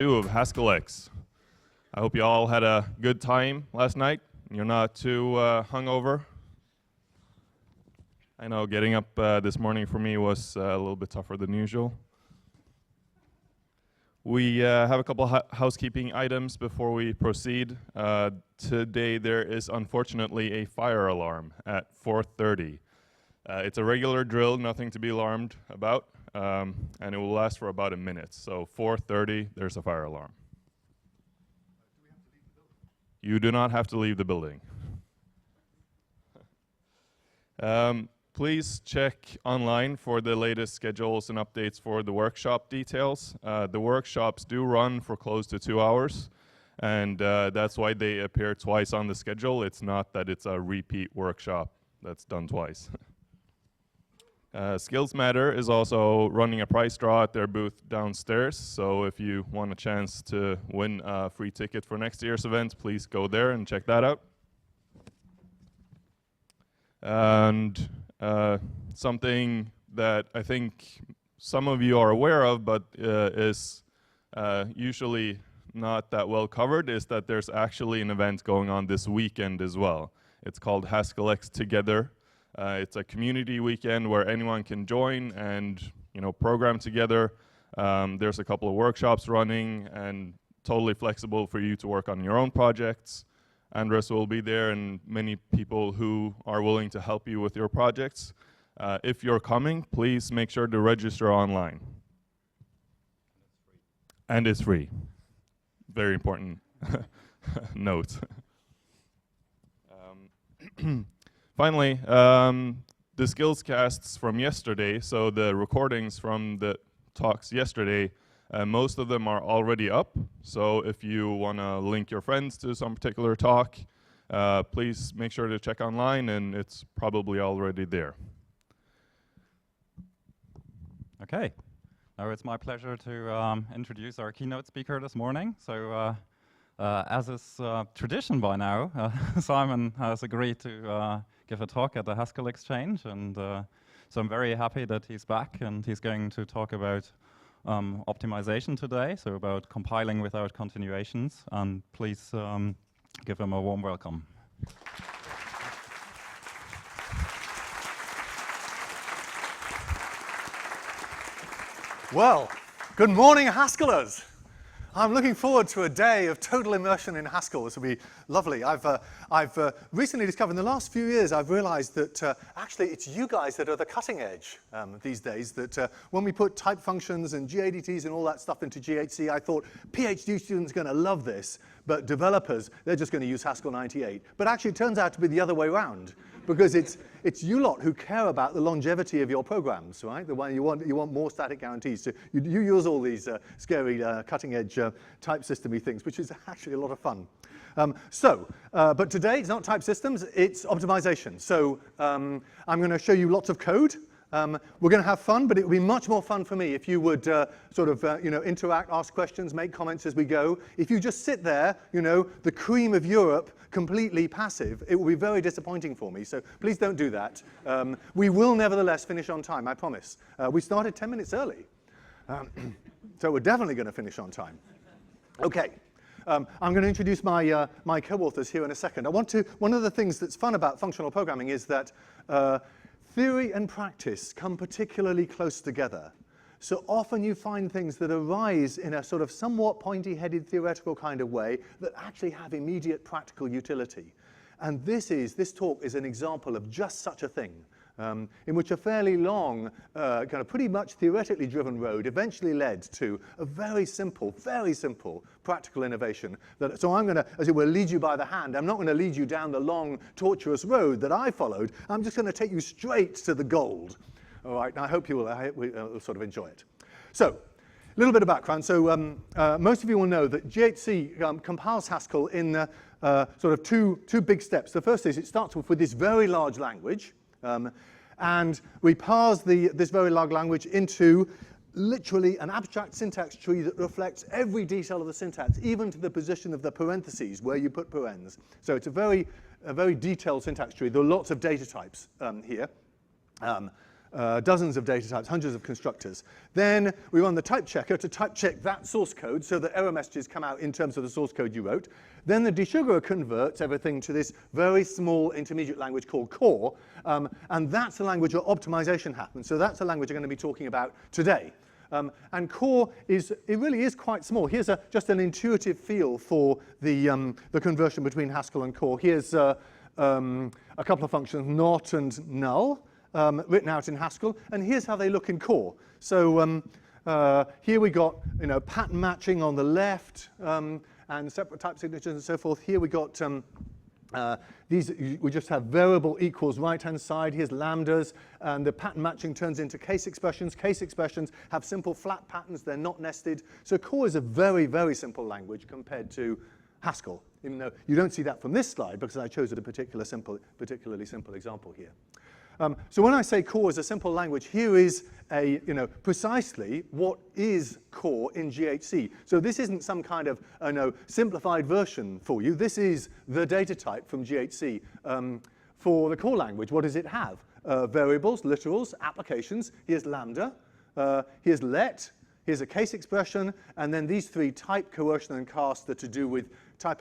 Of HaskellX. I hope you all had a good time last night. You're not too hungover. I know getting up this morning for me was a little bit tougher than usual. We have a couple housekeeping items before we proceed. Today there is unfortunately a fire alarm at 4:30. It's a regular drill, nothing to be alarmed about. And it will last for about a minute. So 4:30, there's a fire alarm. You do not have to leave the building. Please check online for the latest schedules and updates for the workshop details. The workshops do run for close to 2 hours, and that's why they appear twice on the schedule. It's not that it's a repeat workshop that's done twice. Skills Matter is also running a prize draw at their booth downstairs, so if you want a chance to win a free ticket for next year's event, please go there and check that out. And something that I think some of you are aware of, but is usually not that well covered, is that there's actually an event going on this weekend as well. It's called HaskellX Together. It's a community weekend where anyone can join and program together. There's a couple of workshops running and totally flexible for you to work on your own projects. Andres will be there and many people who are willing to help you with your projects. If you're coming, please make sure to register online. And it's free. Very important note. Finally, the skills casts from yesterday, so the recordings from the talks yesterday, most of them are already up. So if you want to link your friends to some particular talk, please make sure to check online, and it's probably already there. Okay, now it's my pleasure to introduce our keynote speaker this morning. So as is tradition by now, Simon has agreed to give a talk at the Haskell Exchange, and so I'm very happy that he's back, and he's going to talk about optimization today, so about compiling without continuations, and please give him a warm welcome. Well, good morning, Haskellers. I'm looking forward to a day of total immersion in Haskell. This will be lovely. I've recently discovered in the last few years, I've realized that actually it's you guys that are the cutting edge these days, that when we put type functions and GADTs and all that stuff into GHC, I thought PhD students are going to love this, but developers, they're just going to use Haskell 98. But actually it turns out to be the other way around, because it's you lot who care about the longevity of your programs, right? The one you want more static guarantees. So you use all these scary cutting-edge type system-y things, which is actually a lot of fun. But today it's not type systems, it's optimization. So I'm going to show you lots of code. We're going to have fun, but it would be much more fun for me if you would interact, ask questions, make comments as we go. If you just sit there, the cream of Europe, completely passive, it will be very disappointing for me. So please don't do that. We will nevertheless finish on time, I promise. We started 10 minutes early. So we're definitely going to finish on time. OK. I'm going to introduce my my co-authors here in a second. One of the things that's fun about functional programming is that theory and practice come particularly close together. So often you find things that arise in a sort of somewhat pointy-headed theoretical kind of way that actually have immediate practical utility. And this talk is an example of just such a thing, in which a fairly long, kind of pretty much theoretically driven road eventually led to a very simple practical innovation. So I'm going to, as it were, lead you by the hand. I'm not going to lead you down the long, tortuous road that I followed. I'm just going to take you straight to the gold. All right, and I hope you'll sort of enjoy it. So, a little bit of background. So most of you will know that GHC compiles Haskell in sort of two big steps. The first is it starts off with this very large language. And we parse this very large language into literally an abstract syntax tree that reflects every detail of the syntax, even to the position of the parentheses where you put parens. So it's a very detailed syntax tree. There are lots of data types here. dozens of data types, hundreds of constructors. Then we run the type checker to type check that source code so that error messages come out in terms of the source code you wrote. Then the desugarer converts everything to this very small intermediate language called core, and that's the language where optimization happens. So that's the language we're going to be talking about today. And core it really is quite small. Here's just an intuitive feel for the conversion between Haskell and core. Here's a couple of functions, not and null, written out in Haskell, and here's how they look in core. So here we got pattern matching on the left, and separate type signatures and so forth. Here we got we just have variable equals right-hand side. Here's lambdas, and the pattern matching turns into case expressions. Case expressions have simple flat patterns. They're not nested. So core is a very, very simple language compared to Haskell, even though you don't see that from this slide because I chose a particularly simple example here. So when I say core is a simple language, here is precisely what is core in GHC. So this isn't some kind of simplified version for you. This is the data type from GHC for the core language. What does it have? Variables, literals, applications. Here's lambda. Here's let. Here's a case expression. And then these three, type, coercion, and cast, are to do with type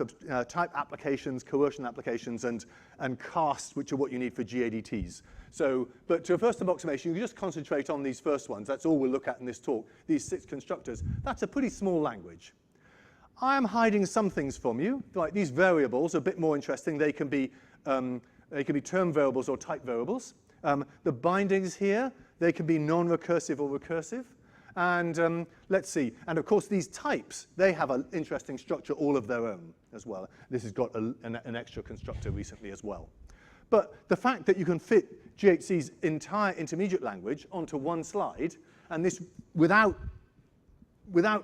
applications, coercion applications, and cast, which are what you need for GADTs. So, but to a first approximation, you can just concentrate on these first ones. That's all we'll look at in this talk, these 6 constructors. That's a pretty small language. I am hiding some things from you. Like these variables are a bit more interesting. They can be term variables or type variables. The bindings here, they can be non-recursive or recursive. And let's see. And of course, these types, they have an interesting structure all of their own as well. This has got an extra constructor recently as well. But the fact that you can fit GHC's entire intermediate language onto one slide, and this without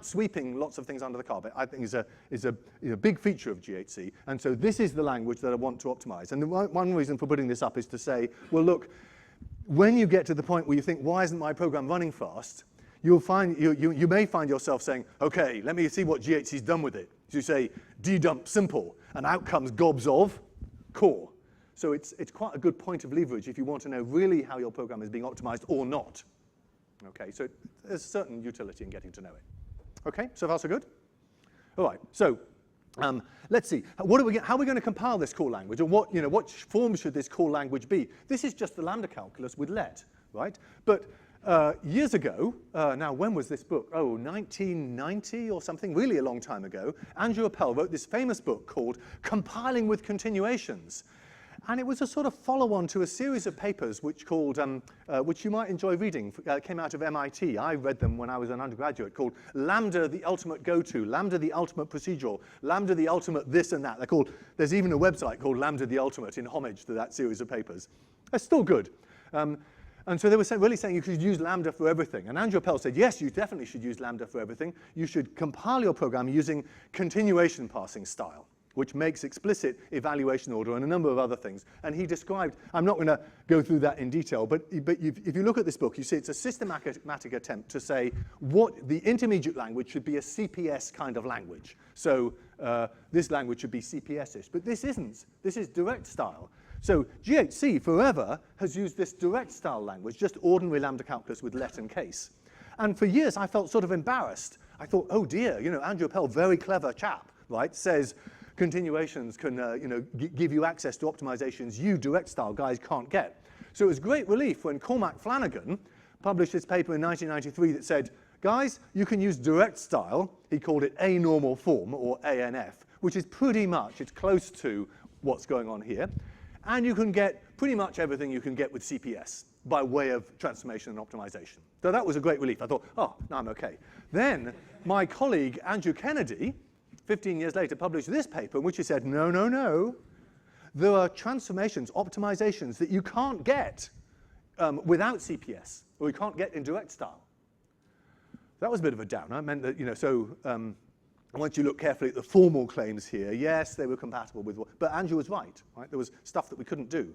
sweeping lots of things under the carpet, I think is a big feature of GHC. And so this is the language that I want to optimize. And one reason for putting this up is to say, well, look, when you get to the point where you think, why isn't my program running fast? You may find yourself saying, OK, let me see what GHC's done with it. So you say dedump simple, and out comes gobs of core. So it's quite a good point of leverage if you want to know really how your program is being optimized or not. OK, so there's a certain utility in getting to know it. OK, so far so good? All right, so let's see. How are we going to compile this core language? Or what form should this core language be? This is just the lambda calculus with let, right? But years ago, now when was this book? Oh, 1990 or something, really a long time ago, Andrew Appel wrote this famous book called Compiling with Continuations. And it was a sort of follow-on to a series of papers which you might enjoy reading, came out of MIT. I read them when I was an undergraduate, called Lambda, the Ultimate Go-To, Lambda, the Ultimate Procedural, Lambda, the Ultimate this and that. There's even a website called Lambda, the Ultimate, in homage to that series of papers. They're still good. And so they were really saying you should use Lambda for everything. And Andrew Appel said, yes, you definitely should use Lambda for everything. You should compile your program using continuation parsing style, which makes explicit evaluation order and a number of other things. And he described, I'm not going to go through that in detail, but if you look at this book, you see it's a systematic attempt to say what the intermediate language should be a CPS kind of language. So this language should be CPS-ish, but this isn't. This is direct style. So GHC forever has used this direct style language, just ordinary lambda calculus with let and case. And for years, I felt sort of embarrassed. I thought, oh dear, Andrew Appel, very clever chap, right, says continuations can give you access to optimizations you direct style guys can't get. So it was great relief when Cormac Flanagan published this paper in 1993 that said, guys, you can use direct style. He called it a normal form, or ANF, which is pretty much, it's close to what's going on here. And you can get pretty much everything you can get with CPS by way of transformation and optimization. So that was a great relief. I thought, oh, now I'm OK. Then my colleague, Andrew Kennedy, 15 years later, published this paper in which he said, no, no, no. There are transformations, optimizations that you can't get without CPS, or you can't get in direct style. That was a bit of a downer. It meant that, once you look carefully at the formal claims here, yes, they were compatible with what, but Andrew was right? There was stuff that we couldn't do.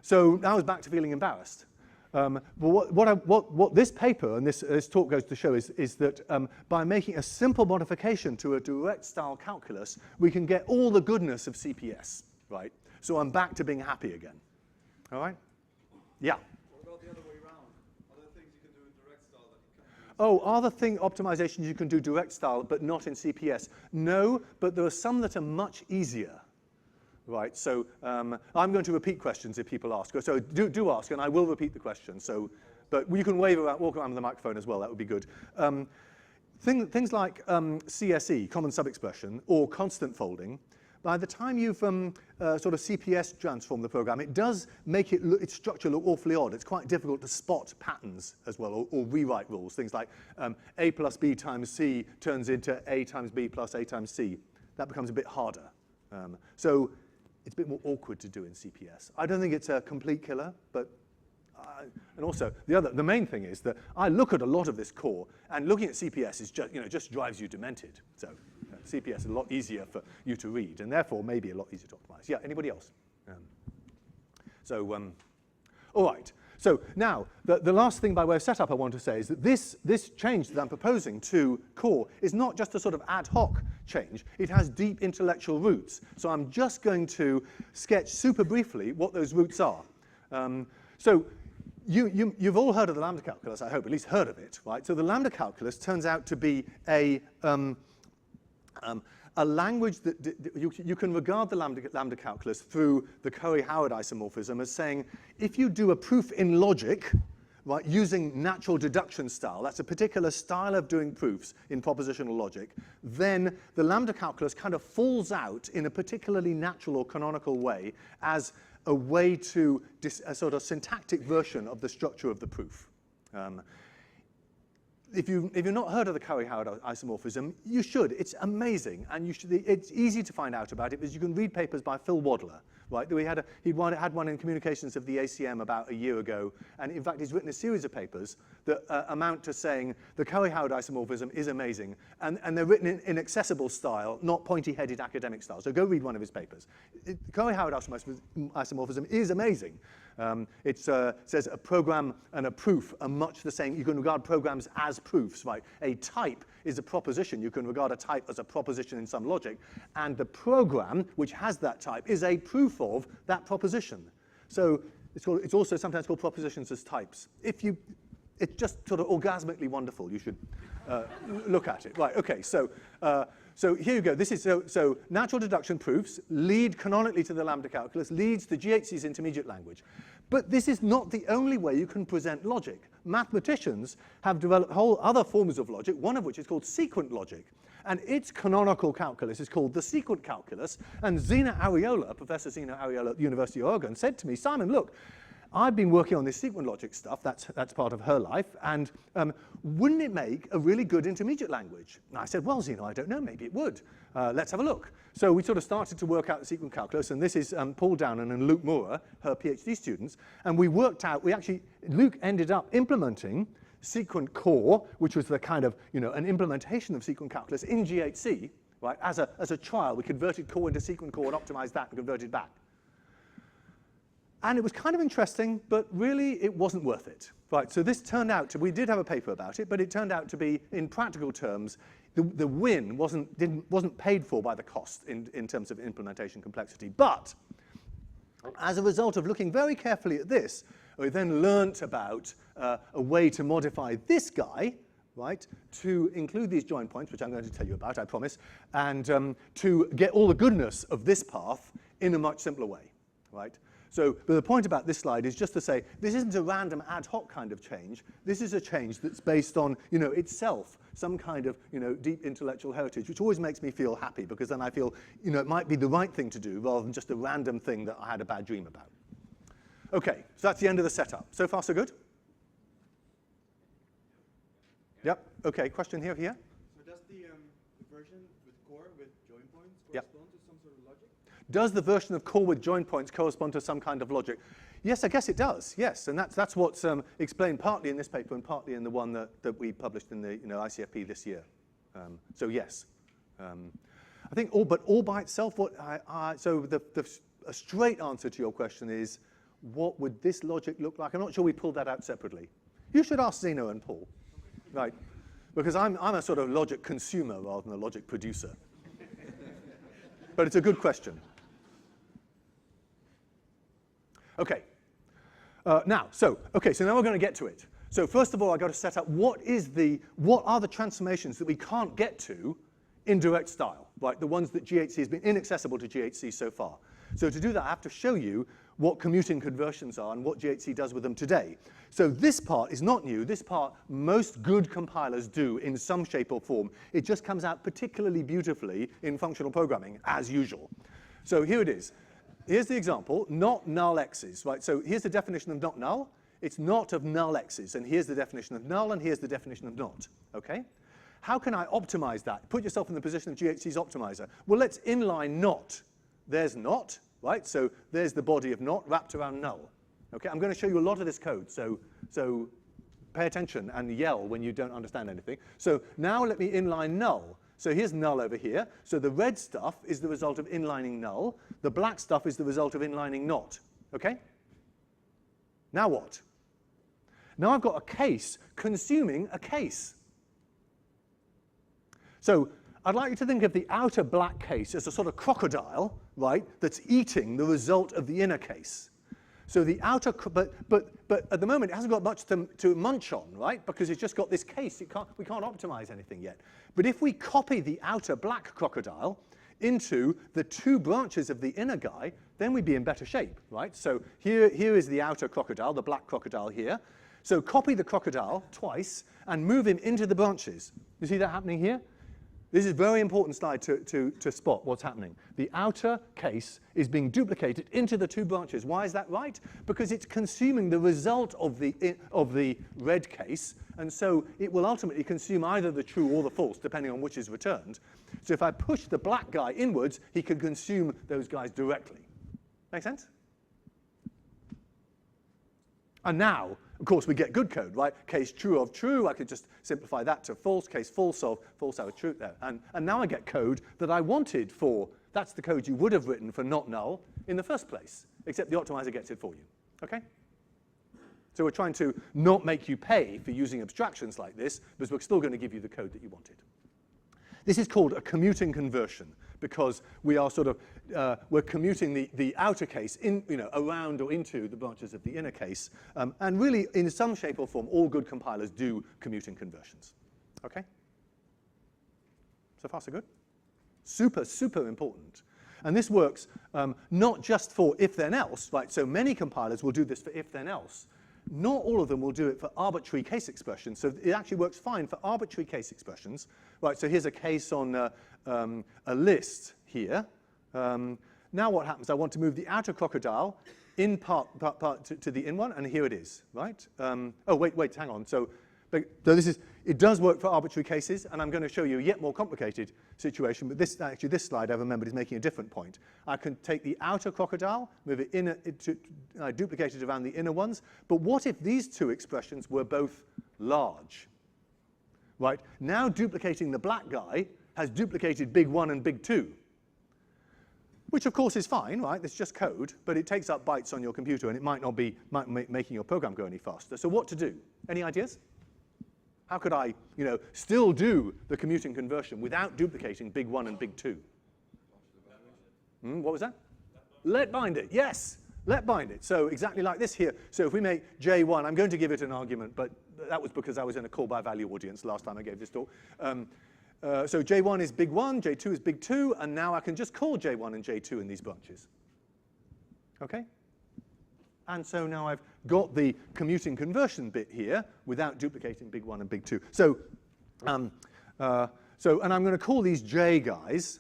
So I was back to feeling embarrassed. But what this paper and this talk goes to show is that by making a simple modification to a direct style calculus, we can get all the goodness of CPS, right? So I'm back to being happy again. All right? Yeah. What about the other oh, are there thing optimizations you can do direct style but not in CPS? No, but there are some that are much easier. Right, so I'm going to repeat questions if people ask. So do ask, and I will repeat the question. So, but you can walk around with the microphone as well. That would be good. Things like CSE, common sub-expression, or constant folding. By the time you've sort of CPS transformed the program, it does make its structure look awfully odd. It's quite difficult to spot patterns as well, or rewrite rules. Things like A plus B times C turns into A times B plus A times C. That becomes a bit harder. So it's a bit more awkward to do in CPS. I don't think it's a complete killer, but and also the main thing is that I look at a lot of this core, and looking at CPS is just drives you demented. So CPS is a lot easier for you to read, and therefore maybe a lot easier to optimize. Yeah, anybody else? All right. So now, the last thing by way of setup I want to say is that this change that I'm proposing to core is not just a sort of ad hoc change. It has deep intellectual roots. So I'm just going to sketch super briefly what those roots are. So you've all heard of the lambda calculus, I hope, at least heard of it, right? So the lambda calculus turns out to be a language that you can regard the lambda calculus through the Curry-Howard isomorphism as saying, if you do a proof in logic, right, using natural deduction style, that's a particular style of doing proofs in propositional logic, then the lambda calculus kind of falls out in a particularly natural or canonical way as a way to, a sort of syntactic version of the structure of the proof. If you've not heard of the Curry-Howard isomorphism, you should. It's amazing, and it's easy to find out about it because you can read papers by Phil Wadler, right? He had one in Communications of the ACM about a year ago, and in fact he's written a series of papers that amount to saying the Curry-Howard isomorphism is amazing, and they're written in accessible style, not pointy-headed academic style. So go read one of his papers. Curry-Howard isomorphism is amazing. It says a program and a proof are much the same. You can regard programs as proofs, right? A type is a proposition. You can regard a type as a proposition in some logic. And the program, which has that type, is a proof of that proposition. So it's also sometimes called propositions as types. It's just sort of orgasmically wonderful. You should look at it. Right, okay, so here you go. This is so natural deduction proofs lead canonically to the lambda calculus, leads to GHC's intermediate language. But this is not the only way you can present logic. Mathematicians have developed whole other forms of logic, one of which is called sequent logic. And its canonical calculus is called the sequent calculus. And Zina Ariola, Professor Zina Ariola at the University of Oregon, said to me, Simon, look, I've been working on this sequent logic stuff, that's part of her life, and wouldn't it make a really good intermediate language? And I said, well, Zeno, I don't know, maybe it would. Let's have a look. So we sort of started to work out the sequent calculus, and this is Paul Downen and Luke Moorer, her PhD students, and we worked out, Luke ended up implementing sequent core, which was the kind of, an implementation of sequent calculus in GHC, right? As a trial, we converted core into sequent core and optimized that and converted back. And it was kind of interesting, but really it wasn't worth it. Right, so this turned out to, we did have a paper about it, but it turned out to be, in practical terms, the win wasn't paid for by the cost in terms of implementation complexity. But as a result of looking very carefully at this, we then learnt about a way to modify this guy, right, to include these join points, which I'm going to tell you about, I promise, and to get all the goodness of this path in a much simpler way, right? So but the point about this slide is just to say this isn't a random ad hoc kind of change. This is a change that's based on, itself, some kind of, deep intellectual heritage, which always makes me feel happy because then I feel, it might be the right thing to do rather than just a random thing that I had a bad dream about. Okay, so that's the end of the setup. So far, so good? Yep. Okay, question here? So does the version with core with join points correspond to some sort of logic? Does the version of core with join points correspond to some kind of logic? Yes, I guess it does, yes. And that's what's explained partly in this paper and partly in the one that we published in the ICFP this year. So yes. I think all by itself, a straight answer to your question is, what would this logic look like? I'm not sure we pulled that out separately. You should ask Zeno and Paul, right? Because I'm a sort of logic consumer rather than a logic producer. But it's a good question. Okay. So now we're going to get to it. So first of all, I've got to set up what are the transformations that we can't get to in direct style, right? The ones that GHC has been inaccessible to GHC so far. So to do that, I have to show you what commuting conversions are and what GHC does with them today. So this part is not new. This part most good compilers do in some shape or form. It just comes out particularly beautifully in functional programming, as usual. So here it is. Here's the example, not null x's, right? So here's the definition of not null. It's not of null x's, and here's the definition of null, and here's the definition of not, okay? How can I optimize that? Put yourself in the position of GHC's optimizer. Well, let's inline not. There's not, right? So there's the body of not wrapped around null. Okay, I'm going to show you a lot of this code, so pay attention and yell when you don't understand anything. So now let me inline null. So here's null over here. So the red stuff is the result of inlining null. The black stuff is the result of inlining not. Okay? Now what? Now I've got a case consuming a case. So I'd like you to think of the outer black case as a sort of crocodile, right, that's eating the result of the inner case. So the outer, but at the moment it hasn't got much to munch on, right, because it's just got this case. We can't optimize anything yet. But if we copy the outer black crocodile into the two branches of the inner guy, then we'd be in better shape, right? So here is the outer crocodile, the black crocodile here. So copy the crocodile twice and move him into the branches. You see that happening here? This is a very important slide to spot what's happening. The outer case is being duplicated into the two branches. Why is that right? Because it's consuming the result of the red case, and so it will ultimately consume either the true or the false, depending on which is returned. So if I push the black guy inwards, he can consume those guys directly. Make sense? And now, of course, we get good code, right? Case true of true, I could just simplify that to false, case false of false out of true there. And now I get code that I wanted for, that's the code you would have written for not null in the first place, except the optimizer gets it for you, okay? So we're trying to not make you pay for using abstractions like this, because we're still going to give you the code that you wanted. This is called a commuting conversion, because we are sort of, we're commuting the outer case in, around or into the branches of the inner case. And really, in some shape or form, all good compilers do commuting conversions. Okay? So far, so good? Super, super important. And this works not just for if-then-else, right? So many compilers will do this for if-then-else. Not all of them will do it for arbitrary case expressions. So it actually works fine for arbitrary case expressions. Right, so here's a case on a list here. Now what happens? I want to move the outer crocodile in part to the in one, and here it is, right? Oh, wait, hang on. So it does work for arbitrary cases, and I'm going to show you a yet more complicated situation, but this slide, I remembered, is making a different point. I can take the outer crocodile, move it duplicate it around the inner ones, but what if these two expressions were both large? Right? Now duplicating the black guy has duplicated big 1 and big 2, which of course is fine, right? It's just code, but it takes up bytes on your computer, and it might not be making your program go any faster. So what to do? Any ideas? How could I, still do the commuting conversion without duplicating big 1 and big 2? What was that? Let bind it, yes. Let bind it. So exactly like this here. So if we make J1, I'm going to give it an argument, but that was because I was in a call by value audience last time I gave this talk. So J1 is big 1, J2 is big 2, and now I can just call J1 and J2 in these branches. Okay? And so now I've got the commuting conversion bit here without duplicating big 1 and big 2. So, and I'm going to call these J guys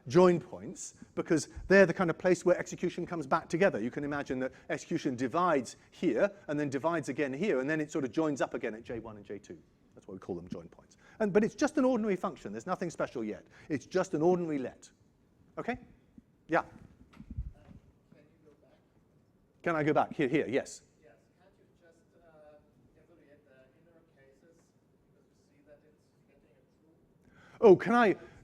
join points, because they're the kind of place where execution comes back together. You can imagine that execution divides here, and then divides again here, and then it sort of joins up again at J1 and J2. That's why we call them join points. But it's just an ordinary function. There's nothing special yet. It's just an ordinary let. Okay? Yeah? Can I go back? Here, yes. Yes. Can't you just evaluate the inner cases because you see that it's getting a true? Oh,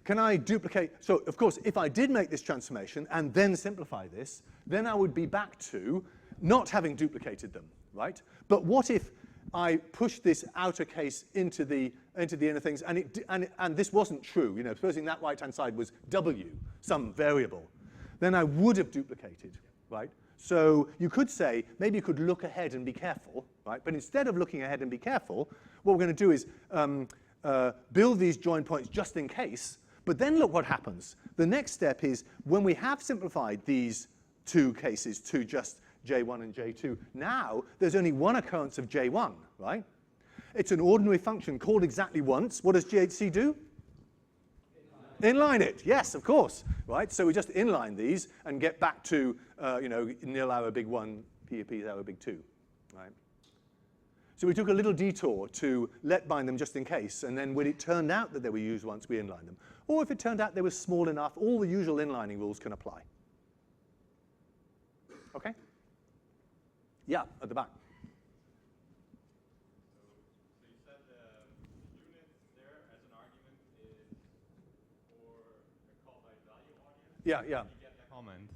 can I duplicate? So, of course, if I did make this transformation and then simplify this, then I would be back to not having duplicated them, right? But what if I pushed this outer case into the inner things, and this wasn't true? Supposing that right-hand side was W, some variable, then I would have duplicated, right? So you could say, maybe you could look ahead and be careful, right? But instead of looking ahead and be careful, what we're going to do is build these join points just in case. But then look what happens. The next step is when we have simplified these two cases to just J1 and J2, now there's only one occurrence of J1, right? It's an ordinary function called exactly once. What does GHC do? Inline it, yes, of course, right? So we just inline these and get back to, nil arrow big 1, PEP arrow big 2, right? So we took a little detour to let bind them just in case, and then when it turned out that they were used once, we inlined them. Or if it turned out they were small enough, all the usual inlining rules can apply. Okay? Yeah, at the back. So you said unit there as an argument is for a call by value audience? Yeah. Did you get that comment?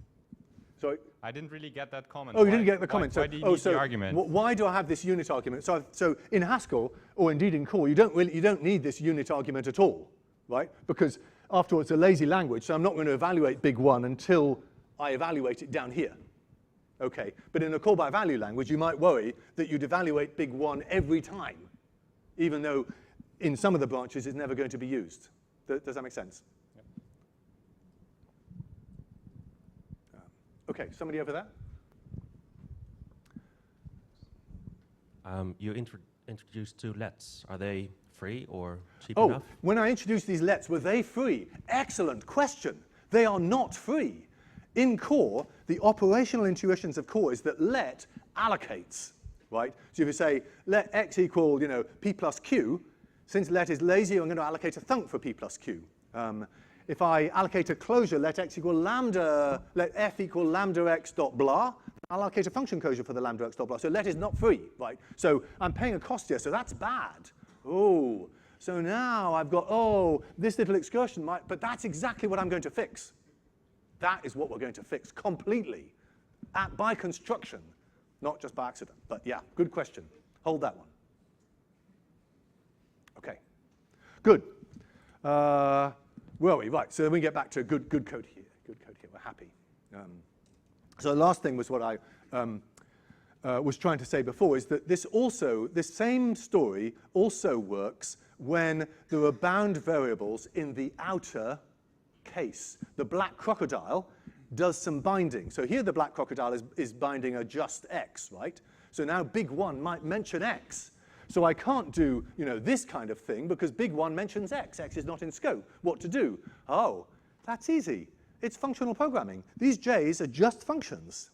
Sorry? I didn't really get that comment. Oh, you didn't get the comment. Why do you need the argument? Why do I have this unit argument? So in Haskell, or indeed in core, you don't need this unit argument at all, right? Because after all, it's a lazy language, so I'm not going to evaluate big 1 until I evaluate it down here. Okay, but in a call by value language, you might worry that you'd evaluate big 1 every time, even though in some of the branches it's never going to be used. Does that make sense? Okay, somebody over there? You introduced 2 lets. Are they free or cheap Oh, enough? when I introduced these lets, were they free? Excellent question. They are not free. In core, the operational intuitions of core is that let allocates, right? So if you say let x equal, p plus q, since let is lazy, I'm going to allocate a thunk for p plus q. If I allocate a closure, let x equal lambda, let f equal lambda x dot blah, I'll allocate a function closure for the lambda x dot blah. So let is not free, right? So I'm paying a cost here, so that's bad. Oh, so now I've got, this little excursion might, but that's exactly what I'm going to fix. That is what we're going to fix completely by construction, not just by accident. But yeah, good question. Hold that one. Okay, good. Where are we? Right, so then we get back to good code here. Good code here, we're happy. So the last thing was what I was trying to say before is that this same story also works when there are bound variables in the outer case. The black crocodile does some binding. So here the black crocodile is binding a just x, right? So now big 1 might mention x. So I can't do this kind of thing because big 1 mentions x. X is not in scope. What to do? Oh, that's easy. It's functional programming. These j's are just functions,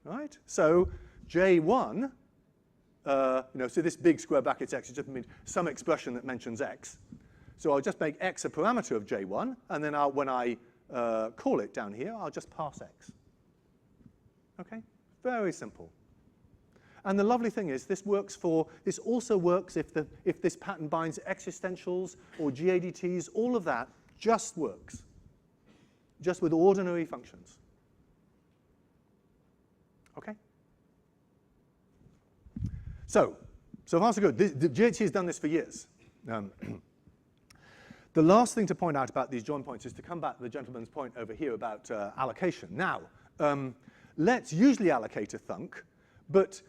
right? So j1, so this big square brackets x just means some expression that mentions x. So I'll just make x a parameter of j1, and then when I call it down here, I'll just pass x. Okay? Very simple. And the lovely thing is this also works if this pattern binds existentials or GADTs, all of that just works. Just with ordinary functions. Okay? So far so good. The GHC has done this for years. The last thing to point out about these join points is to come back to the gentleman's point over here about allocation. Now, let's usually allocate a thunk, but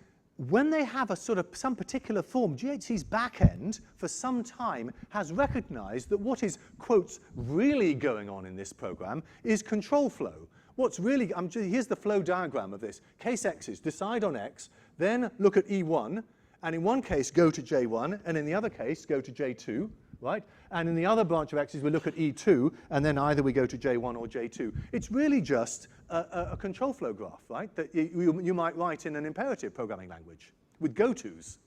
when they have some particular form, GHC's backend for some time has recognized that what is, quotes, really going on in this program is control flow. What's really, here's the flow diagram of this. Case x's, decide on x, then look at E1, and in one case go to J1, and in the other case go to J2, right? And in the other branch of x's we look at E2, and then either we go to J1 or J2. It's really just a control flow graph, right? That you might write in an imperative programming language with go-tos,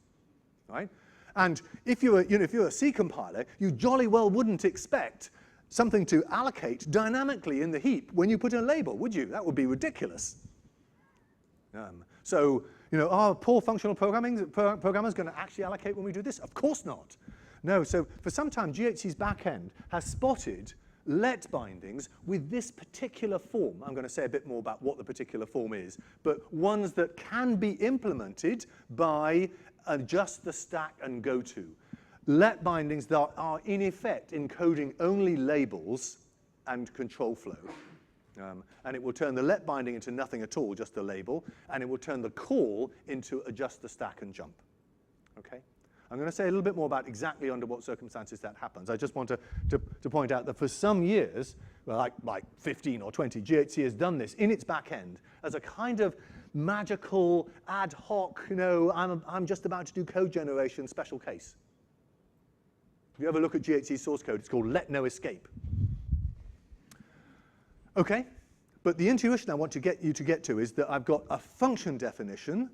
right? And if you're a C compiler, you jolly well wouldn't expect something to allocate dynamically in the heap when you put in a label, would you? That would be ridiculous. So, are poor functional programmers going to actually allocate when we do this? Of course not. No, so for some time, GHC's backend has spotted let bindings with this particular form. I'm going to say a bit more about what the particular form is, but ones that can be implemented by just the stack and go to. Let bindings that are in effect encoding only labels and control flow. And it will turn the let binding into nothing at all, just a label, and it will turn the call into adjust the stack and jump. Okay? I'm going to say a little bit more about exactly under what circumstances that happens. I just want to point out that for some years, well, like 15 or 20, GHC has done this in its back end as a kind of magical, ad hoc, I'm just about to do code generation special case. If you ever look at GHC source code, it's called let no escape. Okay, but the intuition I want to get you to get to is that I've got a function definition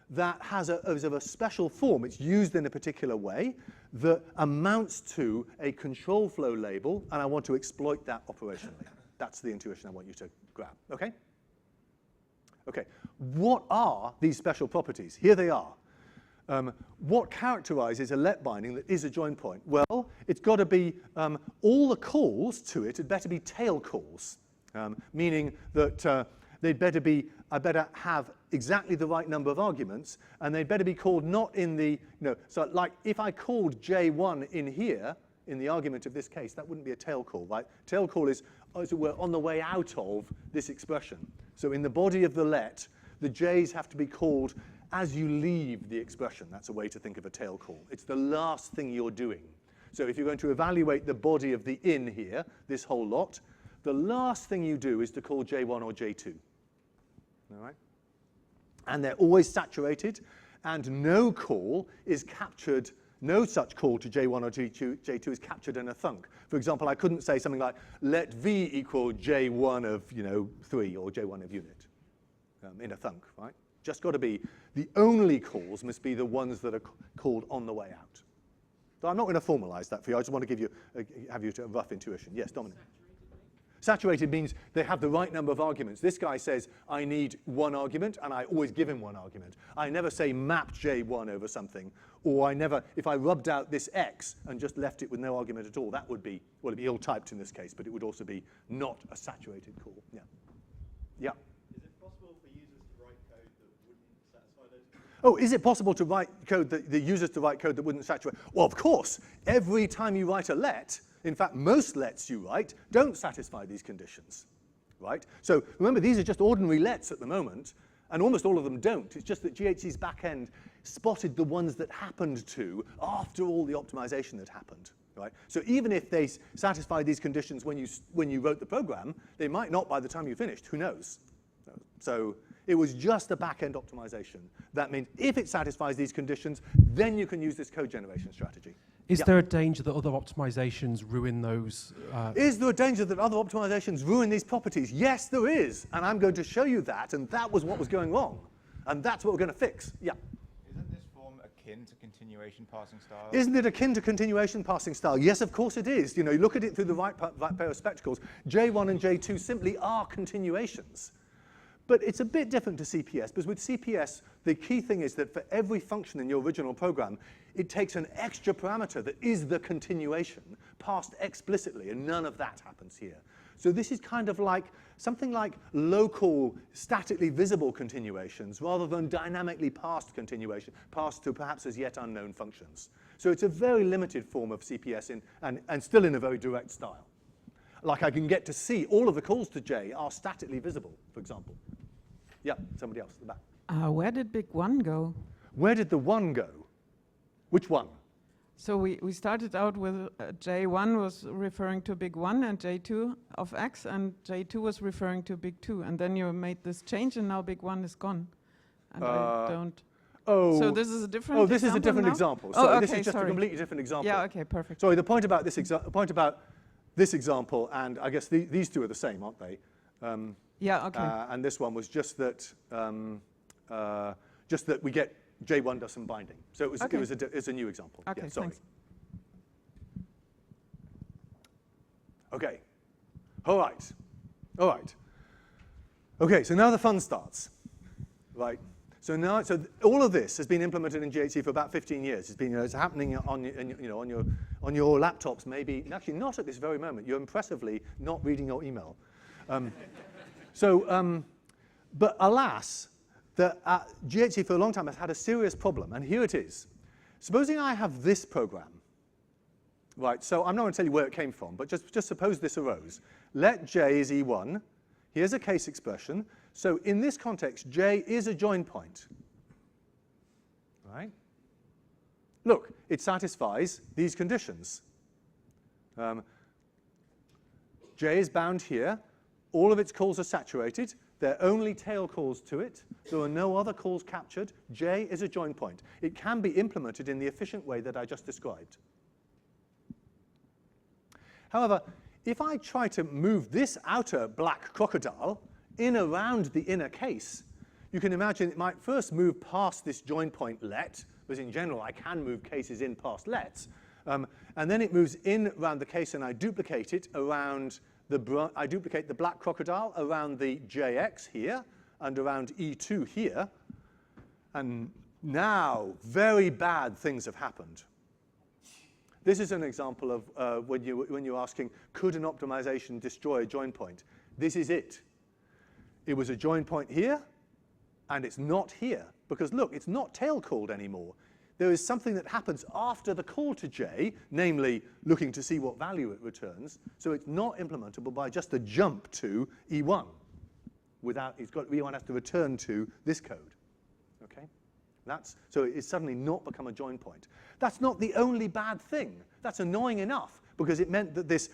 that is of a special form. It's used in a particular way that amounts to a control flow label, and I want to exploit that operationally. That's the intuition I want you to grab, okay? Okay, what are these special properties? Here they are. What characterizes a let binding that is a join point? Well, it's got to be all the calls to it had better be tail calls, meaning that they'd better be, I better have exactly the right number of arguments, and they'd better be called not in the, so like if I called J1 in here, in the argument of this case, that wouldn't be a tail call, right? Tail call is, as it were, on the way out of this expression. So in the body of the let, the J's have to be called as you leave the expression. That's a way to think of a tail call. It's the last thing you're doing. So if you're going to evaluate the body of the in here, this whole lot, the last thing you do is to call J1 or J2. All right? And they're always saturated, and no call is captured, no such call to J1 or J2 is captured in a thunk. For example, I couldn't say something like, let V equal J1 of 3 or J1 of unit in a thunk, right? Just got to be, the only calls must be the ones that are called on the way out. So I'm not going to formalize that for you. I just want to give you, have you a rough intuition. Yes, Dominic. Saturated means they have the right number of arguments. This guy says, I need one argument, and I always give him one argument. I never say map J1 over something, or I never, if I rubbed out this X and just left it with no argument at all, that would be, well, it'd be ill-typed in this case, but it would also be not a saturated call. Yeah. Yeah. Is it possible for users to write code that wouldn't satisfy those? Oh, is it possible to write code that the users to write code that wouldn't saturate? Well, of course. Every time you write a let, in fact, most lets you write don't satisfy these conditions, right? So remember, these are just ordinary lets at the moment, and almost all of them don't. It's just that GHC's backend spotted the ones that happened to after all the optimization had happened, right? So even if they satisfied these conditions when you wrote the program, they might not by the time you finished. Who knows? So it was just a back-end optimization. That means if it satisfies these conditions, then you can use this code generation strategy. Is there a danger that other optimizations ruin those? Is there a danger that other optimizations ruin these properties? Yes, there is. And I'm going to show you that. And that was what was going wrong. And that's what we're going to fix. Yeah. Isn't this form akin to continuation passing style? Isn't it akin to continuation passing style? Yes, of course it is. You look at it through the right pair of spectacles. J1 and J2 simply are continuations. But it's a bit different to CPS, because with CPS, the key thing is that for every function in your original program, it takes an extra parameter that is the continuation passed explicitly, and none of that happens here. So this is kind of like something like local, statically visible continuations rather than dynamically passed continuation, passed to perhaps as yet unknown functions. So it's a very limited form of CPS and still in a very direct style. Like I can get to see all of the calls to J are statically visible, for example. Yeah, somebody else at the back. Where did big 1 go? Where did the 1 go? Which one? So we started out with J1 was referring to big 1 and J2 of X, and J2 was referring to big 2. And then you made this change, and now big 1 is gone. And I don't. Oh. So this is a different example. Oh, this is a different now? example. Oh, Sorry, okay, this is just a completely different example. Yeah, okay, perfect. Sorry, the point about this example, and I guess these two are the same, aren't they? Yeah, okay. And this one was just that we get J1 does some binding. So it was, okay. it's a new example. Okay, yeah, sorry. thanks. Okay. All right. All right. Okay, so now the fun starts, right? So now, all of this has been implemented in GHC for about 15 years. It's been, it's happening on your laptops. Maybe actually not at this very moment. You're impressively not reading your email. But alas, GHC for a long time has had a serious problem, and here it is. Supposing I have this program, right? So I'm not going to tell you where it came from, but just suppose this arose. Let J is E1, Here's a case expression. So in this context, J is a join point. Right? Look, it satisfies these conditions. J is bound here. All of its calls are saturated. There are only tail calls to it. There are no other calls captured. J is a join point. It can be implemented in the efficient way that I just described. However, if I try to move this outer black crocodile in around the inner case, you can imagine it might first move past this join point let, because in general I can move cases in past lets, and then it moves in around the case and I duplicate it around I duplicate the black crocodile around the JX here and around E2 here. And now very bad things have happened. This is an example of when you're asking, could an optimization destroy a join point? This is it. It was a join point here, and it's not here. Because look, it's not tail called anymore. There is something that happens after the call to J, namely looking to see what value it returns. So it's not implementable by just a jump to E1. E1 has to return to this code. Okay? So it's suddenly not become a join point. That's not the only bad thing. That's annoying enough because it meant that this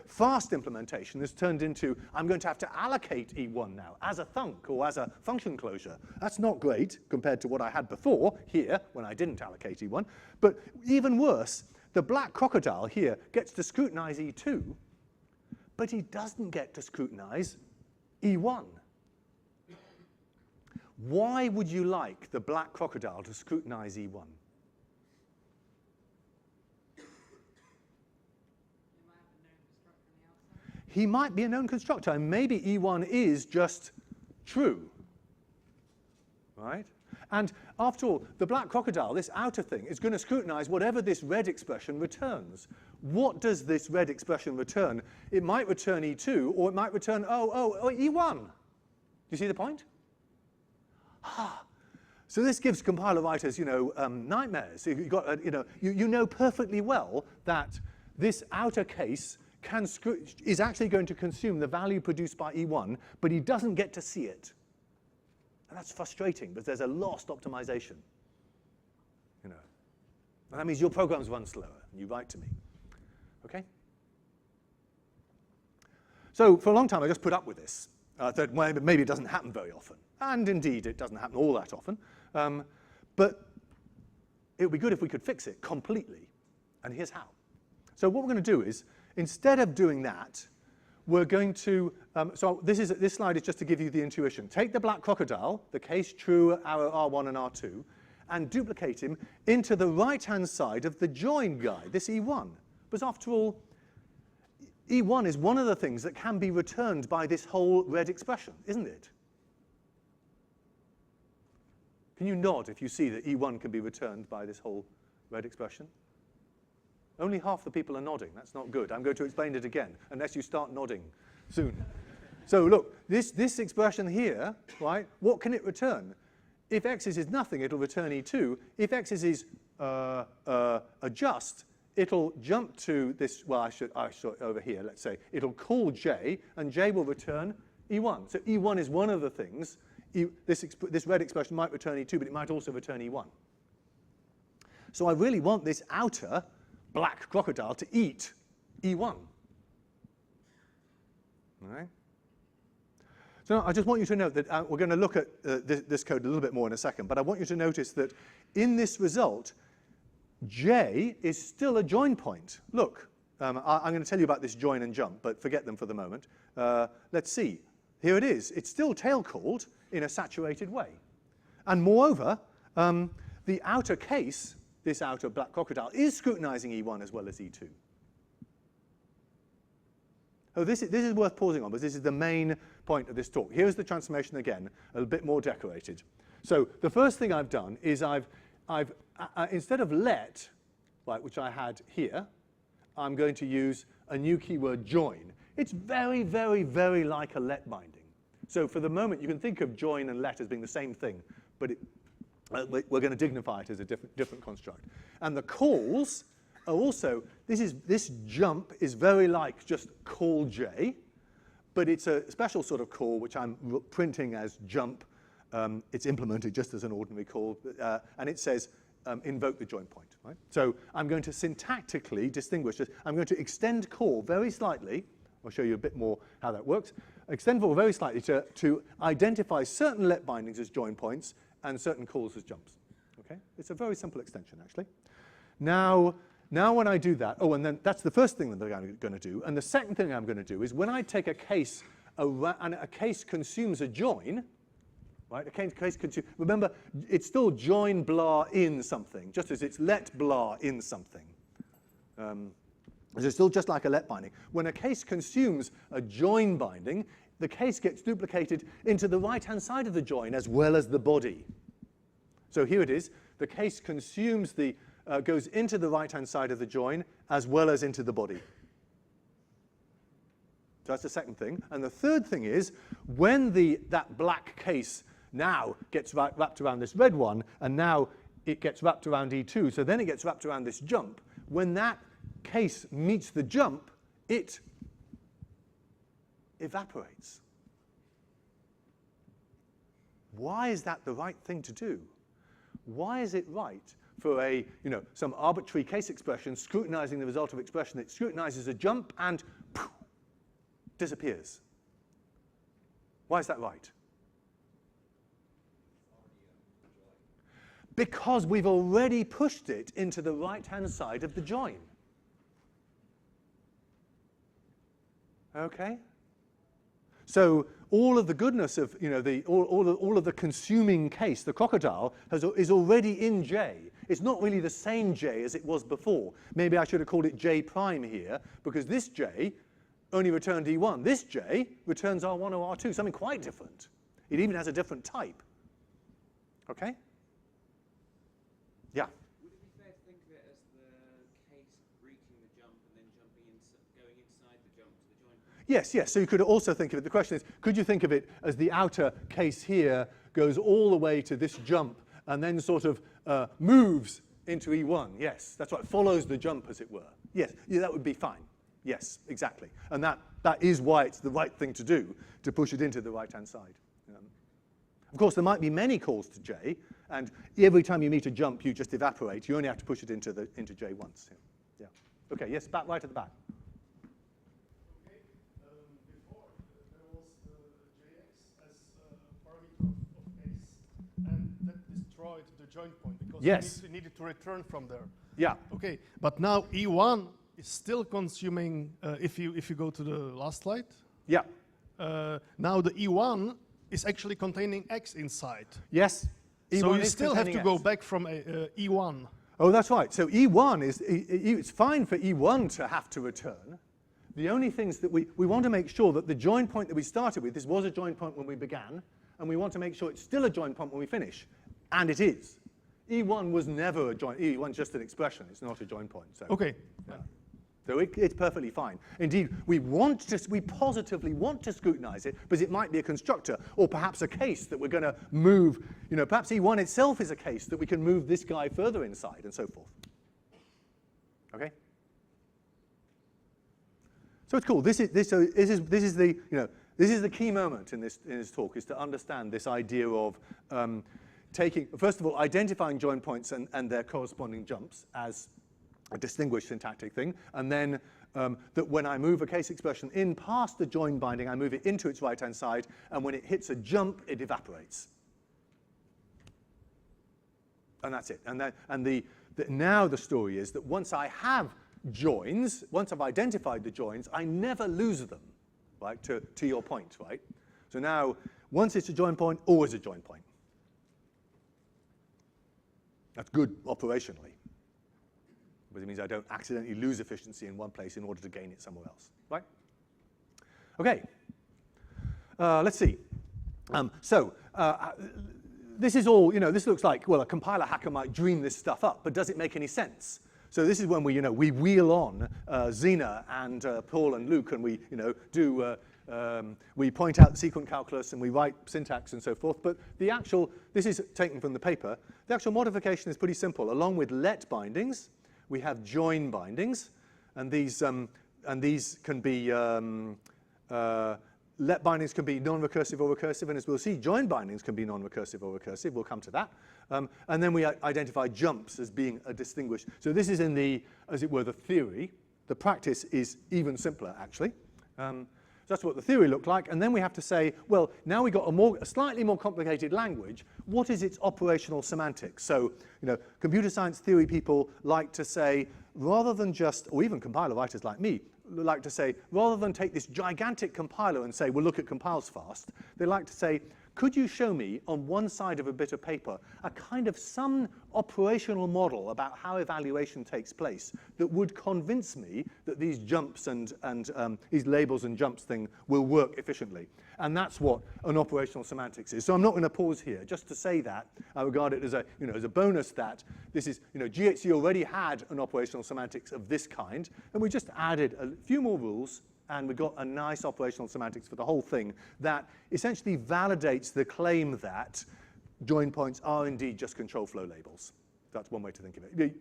fast implementation has turned into, I'm going to have to allocate E1 now as a thunk or as a function closure. That's not great compared to what I had before here when I didn't allocate E1. But even worse, the black crocodile here gets to scrutinize E2, but he doesn't get to scrutinize E1. Why would you like the black crocodile to scrutinize E1? He might be a known constructor, and maybe E1 is just true, right? And after all, the black crocodile, this outer thing, is going to scrutinize whatever this red expression returns. What does this red expression return? It might return E2, or it might return, E1. Do you see the point? So this gives compiler writers, nightmares. You've got, you know perfectly well that this outer case is actually going to consume the value produced by E1, but he doesn't get to see it. And that's frustrating, because there's a lost optimization. And that means your programs run slower, and you write to me. Okay? So for a long time, I just put up with this. That maybe it doesn't happen very often. And indeed, it doesn't happen all that often. But it would be good if we could fix it completely. And here's how. So what we're going to do is, instead of doing that, we're going to, so this slide is just to give you the intuition. Take the black crocodile, the case true arrow R1 and R2, and duplicate him into the right-hand side of the join guy, this E1. Because after all, E1 is one of the things that can be returned by this whole red expression, isn't it? Can you nod if you see that E1 can be returned by this whole red expression? Only half the people are nodding. That's not good. I'm going to explain it again, unless you start nodding soon. So look, this expression here, right, what can it return? If x is nothing, it'll return E2. If x is adjust, it'll jump to this, well, I should over here, let's say. It'll call J, and J will return E1. So E1 is one of the things. This red expression might return E2, but it might also return E1. So I really want this outer black crocodile to eat E1. All right? So I just want you to note that we're going to look at this code a little bit more in a second, but I want you to notice that in this result, J is still a join point. Look, I'm going to tell you about this join and jump, but forget them for the moment. Let's see. Here it is. It's still tail-called in a saturated way. And moreover, the outer case, this outer black crocodile, is scrutinizing E1 as well as E2. Oh, this is worth pausing on, because this is the main point of this talk. Here's the transformation again, a bit more decorated. So the first thing I've done is I've instead of let, right, which I had here, I'm going to use a new keyword join. It's very, very, very like a let binding. So for the moment, you can think of join and let as being the same thing, but we're going to dignify it as a different construct. And the calls are also, this jump is very like just call J, but it's a special sort of call which I'm printing as jump. It's implemented just as an ordinary call, and it says invoke the join point, right? So I'm going to syntactically distinguish this. I'm going to extend call very slightly. I'll show you a bit more how that works. Extend call very slightly to identify certain let bindings as join points and certain calls as jumps. Okay? It's a very simple extension, actually. Now when I do that, and then that's the first thing that I'm going to do. And the second thing I'm going to do is when I take a case, and a case consumes a join, right? A case consumes, remember, it's still join blah in something, just as it's let blah in something. It's still just like a let binding. When a case consumes a join binding, the case gets duplicated into the right-hand side of the join as well as the body. So here it is. The case consumes goes into the right-hand side of the join as well as into the body. So that's the second thing. And the third thing is when that black case now gets wrapped around this red one, and now it gets wrapped around E2, so then it gets wrapped around this jump. When that case meets the jump, it evaporates. Why is that the right thing to do? Why is it right for some arbitrary case expression scrutinizing the result of expression that scrutinizes a jump and poof, disappears? Why is that right? Because we've already pushed it into the right-hand side of the join. Okay? So all of the goodness of all of the consuming case, the crocodile, is already in J. It's not really the same J as it was before. Maybe I should have called it J prime here, because this J only returned E1. This J returns R1 or R2, something quite different. It even has a different type. Okay? Yeah. Would it be fair to think of it as the case reaching the jump and then going inside the jump to the join point? Yes. So you could also think of it. The question is, could you think of it as the outer case here goes all the way to this jump and then sort of moves into E1? Yes, that's right. Follows the jump, as it were. Yes, that would be fine. Yes, exactly. And that is why it's the right thing to do, to push it into the right-hand side. Of course, there might be many calls to J, and every time you meet a jump, you just evaporate. You only have to push it into J once. Yeah. Okay. Yes. Right at the back. Okay. Before there was JX as a parameter of case, and that destroyed the join point because we needed to return from there. Yeah. Okay. But now E1 is still consuming. If you go to the last slide. Yeah. Now the E1 is actually containing X inside. Yes. E1 so you is still have to go X. back from E1. Oh, that's right. So E1 it's fine for E1 to have to return. The only things that we want to make sure that the join point that we started with, this was a join point when we began, and we want to make sure it's still a join point when we finish. And it is. E1 was never a join. E1 is just an expression. It's not a join point. So. Okay. Yeah. So it's perfectly fine. Indeed, we positively want to scrutinize it, because it might be a constructor, or perhaps a case that we're going to move. Perhaps E1 itself is a case that we can move this guy further inside, and so forth. Okay. So it's cool. This is the key moment in this talk, is to understand this idea of first of all, identifying join points and their corresponding jumps as a distinguished syntactic thing, and then that when I move a case expression in past the join binding, I move it into its right-hand side, and when it hits a jump, it evaporates. And that's it. Now the story is that once I have joins, once I've identified the joins, I never lose them, right, to your point, right? So now, once it's a join point, always a join point. That's good operationally, because it means I don't accidentally lose efficiency in one place in order to gain it somewhere else, right? Okay, let's see. This is all, this looks like, well, a compiler hacker might dream this stuff up, but does it make any sense? So this is when we wheel on Zena and Paul and Luke, and we, we point out the sequent calculus and we write syntax and so forth. But this is taken from the paper. The actual modification is pretty simple. Along with let bindings, we have join bindings, and these can be let bindings can be non-recursive or recursive, and as we'll see, join bindings can be non-recursive or recursive. We'll come to that. And then we identify jumps as being a distinguished. So this is in the, as it were, the theory. The practice is even simpler, actually. So that's what the theory looked like. And then we have to say, well, now we've got a slightly more complicated language. What is its operational semantics? So, computer science theory people like to say, rather than just, or even compiler writers like me, like to say, rather than take this gigantic compiler and say, well, look, it compiles fast, they like to say, could you show me on one side of a bit of paper a kind of some operational model about how evaluation takes place that would convince me that these jumps and these labels and jumps thing will work efficiently? And that's what an operational semantics is. So I'm not going to pause here. Just to say that, I regard it as a, as a bonus that this is, GHC already had an operational semantics of this kind, and we just added a few more rules, and we got a nice operational semantics for the whole thing that essentially validates the claim that join points are indeed just control flow labels. That's one way to think of it.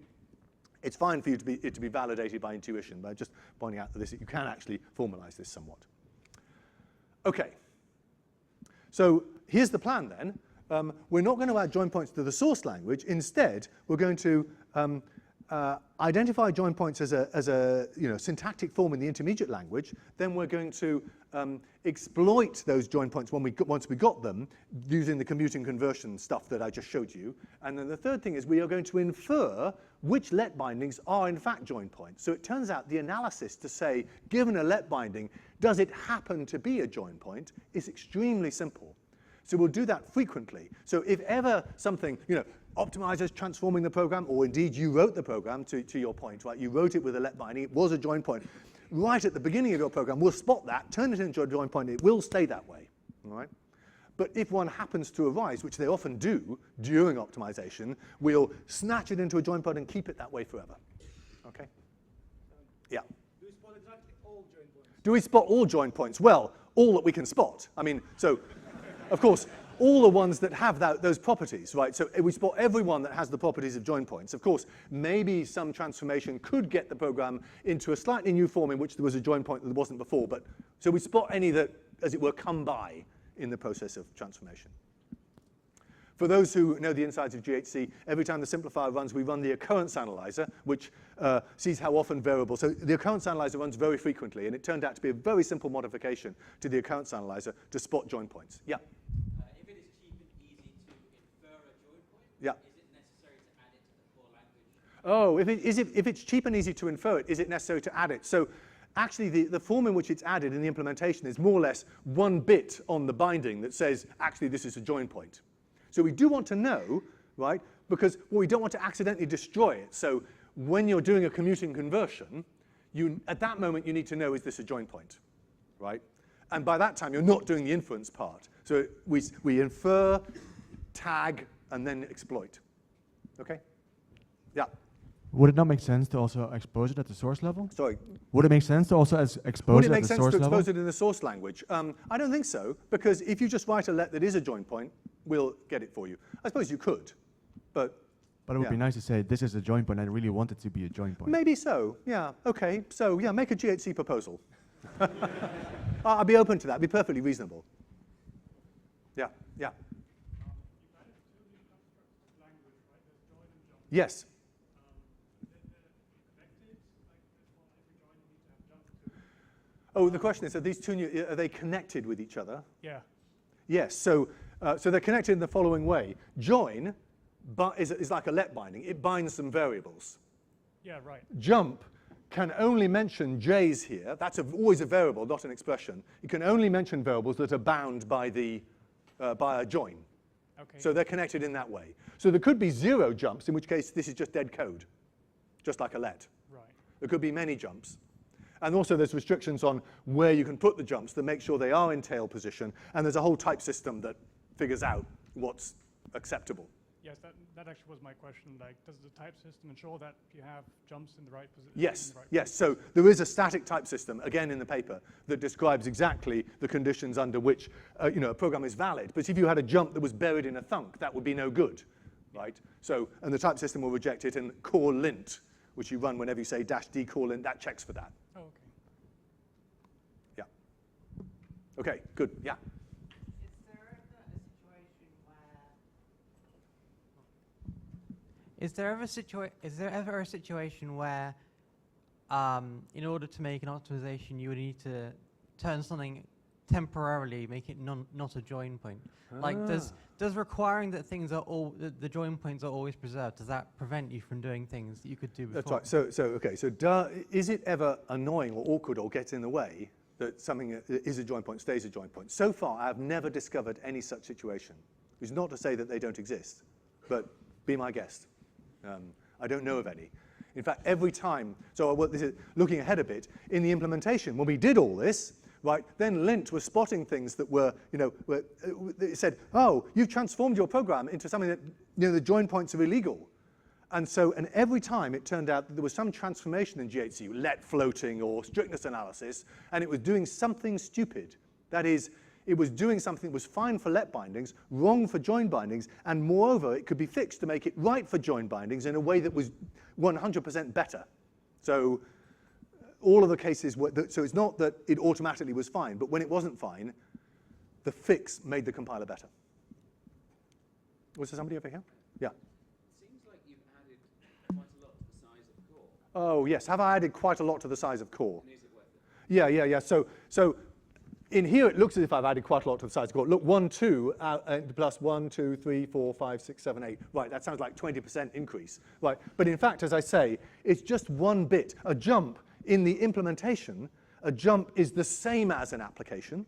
It's fine for it to be validated by intuition, but just pointing out that you can actually formalize this somewhat. Okay. So here's the plan then. We're not going to add join points to the source language. Instead, we're going to identify join points as a syntactic form in the intermediate language. Then we're going to exploit those join points once we got them using the commuting conversion stuff that I just showed you. And then the third thing is we are going to infer which let bindings are in fact join points. So it turns out the analysis to say, given a let binding, does it happen to be a join point, is extremely simple. So we'll do that frequently. So if ever something, optimizers transforming the program, or indeed you wrote the program to your point, right? You wrote it with a let binding, it was a join point. Right at the beginning of your program, we'll spot that, turn it into a join point, it will stay that way, all right? But if one happens to arise, which they often do during optimization, we'll snatch it into a join point and keep it that way forever, okay? Yeah. Do we spot exactly all join points? Do we spot all join points? Well, all that we can spot. I mean, so, of course, all the ones that have those properties, right? So we spot everyone that has the properties of join points. Of course, maybe some transformation could get the program into a slightly new form in which there was a join point that there wasn't before. But so we spot any that, as it were, come by in the process of transformation. For those who know the insides of GHC, every time the simplifier runs, we run the occurrence analyzer, which sees how often variables. So the occurrence analyzer runs very frequently, and it turned out to be a very simple modification to the occurrence analyzer to spot join points. Yeah. If it is cheap and easy to infer a join point, yeah. Is it necessary to add it to the core language? Oh, if it's cheap and easy to infer it, is it necessary to add it? So actually, the form in which it's added in the implementation is more or less one bit on the binding that says, actually, this is a join point. So we do want to know, right, because we don't want to accidentally destroy it. So when you're doing a commuting conversion, at that moment, you need to know, is this a join point, right? And by that time, you're not doing the inference part. So we infer, tag, and then exploit. Okay? Yeah. Would it not make sense to also expose it at the source level? Sorry. Would it make sense to also expose it at the source level? Would it make sense to expose it in the source language? I don't think so, because if you just write a let that is a join point, we'll get it for you. I suppose you could, but it would be nice to say, this is a join point, I really want it to be a join point. Maybe so, yeah. Okay, so yeah, make a GHC proposal. I'll be open to that, be perfectly reasonable. Yeah, yeah. Yes. Oh, the question is, are these two are they connected with each other? Yeah. Yes. So they're connected in the following way. Join is like a let binding. It binds some variables. Yeah, right. Jump can only mention J's here. That's always a variable, not an expression. You can only mention variables that are bound by a join. Okay. So they're connected in that way. So there could be 0 jumps, in which case this is just dead code, just like a let. Right. There could be many jumps. And also there's restrictions on where you can put the jumps to make sure they are in tail position. And there's a whole type system that figures out what's acceptable. Yes, that actually was my question. Like, does the type system ensure that you have jumps in the right position? Yes, yes. So there is a static type system, again in the paper, that describes exactly the conditions under which a program is valid. But if you had a jump that was buried in a thunk, that would be no good, right? So, and the type system will reject it, and core lint, which you run whenever you say -d core lint, that checks for that. Oh, Okay, good, yeah. Is there ever a situation where, in order to make an optimization, you would need to turn something temporarily, make it not a join point? Like, does requiring that things are the join points are always preserved, does that prevent you from doing things that you could do before? That's right. So is it ever annoying or awkward or gets in the way that something is a join point, stays a join point? So far, I have never discovered any such situation. Which is not to say that they don't exist, but be my guest. I don't know of any. In fact, every time, this is looking ahead a bit, in the implementation, when we did all this, right, then Lint was spotting things that were, it said, oh, you've transformed your program into something that, the join points are illegal. And every time it turned out that there was some transformation in GHC, let floating or strictness analysis, and it was doing something stupid. That is, it was doing something that was fine for let bindings, wrong for join bindings, and moreover, it could be fixed to make it right for join bindings in a way that was 100% better. So all of the cases were, so it's not that it automatically was fine, but when it wasn't fine, the fix made the compiler better. Was there somebody over here? Yeah. It seems like you've added quite a lot to the size of core. Oh, yes. Have I added quite a lot to the size of core? And is it worth it? Yeah. So in here, it looks as if I've added quite a lot to the size of core. Look, 1, 2, plus 1, 2, 3, 4, 5, 6, 7, 8. Right, that sounds like 20% increase. Right, but in fact, as I say, it's just one bit. A jump in the implementation, a jump is the same as an application.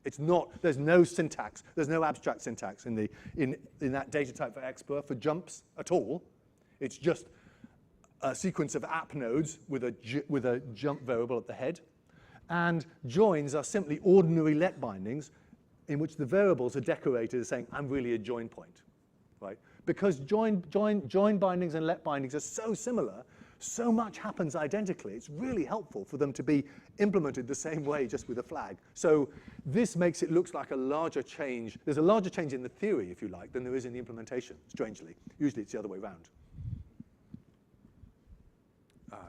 It's not, there's no syntax, there's no abstract syntax in that data type for Expert for jumps at all. It's just a sequence of app nodes with a jump variable at the head. And joins are simply ordinary let bindings in which the variables are decorated as saying, I'm really a join point, right? Because join bindings and let bindings are so similar, so much happens identically. It's really helpful for them to be implemented the same way, just with a flag. So this makes it look like a larger change. There's a larger change in the theory, if you like, than there is in the implementation, strangely. Usually it's the other way around.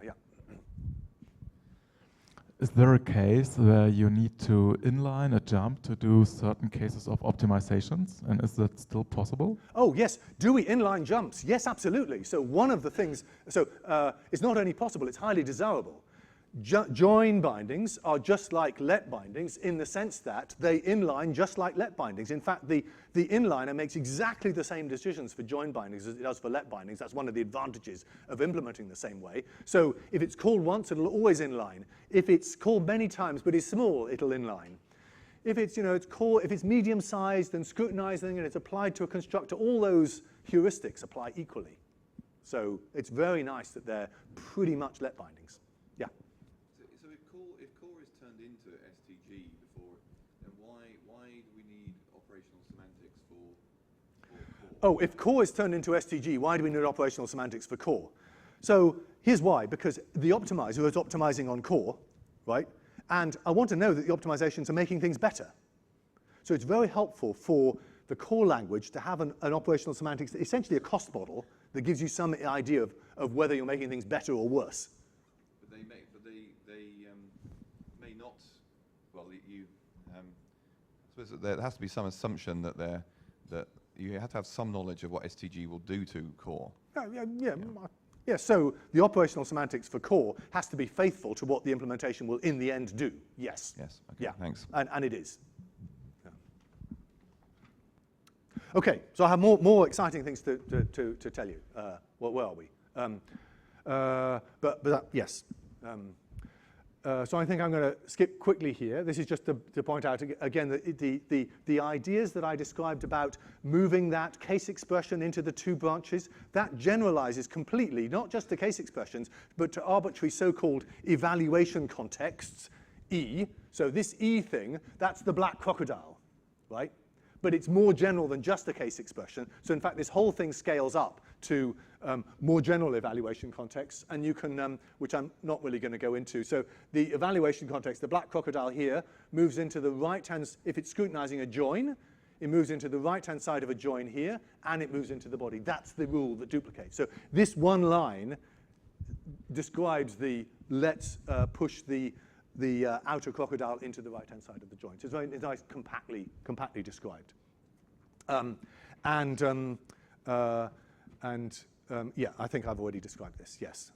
Yeah. Is there a case where you need to inline a jump to do certain cases of optimizations? And is that still possible? Oh, yes. Do we inline jumps? Yes, absolutely. So one of the things, it's not only possible, it's highly desirable. Join bindings are just like let bindings in the sense that they inline just like let bindings. In fact, the inliner makes exactly the same decisions for join bindings as it does for let bindings. That's one of the advantages of implementing the same way. So if it's called once, it'll always inline. If it's called many times but is small, it'll inline. If it's, if it's medium-sized and scrutinizing and it's applied to a constructor, all those heuristics apply equally. So it's very nice that they're pretty much let bindings. Yeah. So if core is turned into STG before, then why do we need operational semantics for core? Oh, if core is turned into STG, why do we need operational semantics for core? So here's why, because the optimizer is optimizing on core, right? And I want to know that the optimizations are making things better. So it's very helpful for the core language to have an operational semantics, essentially a cost model that gives you some idea of whether you're making things better or worse. But they may not. Well, I suppose there has to be some assumption that you have to have some knowledge of what STG will do to core. Yeah, so the operational semantics for core has to be faithful to what the implementation will in the end do. Yes. Yes. Okay. Yeah. Thanks. And it is. Yeah. Okay. So I have more exciting things to tell you. Where are we? Yes. So I think I'm going to skip quickly here. This is just to point out again that the ideas that I described about moving that case expression into the two branches, that generalizes completely, not just to case expressions, but to arbitrary so-called evaluation contexts, E. So this E thing, that's the black crocodile, right? But it's more general than just a case expression. So in fact, this whole thing scales up to more general evaluation contexts, and you can, which I'm not really going to go into. So the evaluation context, the black crocodile here, moves into the right-hand, if it's scrutinizing a join, it moves into the right-hand side of a join here, and it moves into the body. That's the rule that duplicates. So this one line describes the let's push the outer crocodile into the right-hand side of the joint. It's very nice, compactly described. Yeah, I think I've already described this, yes.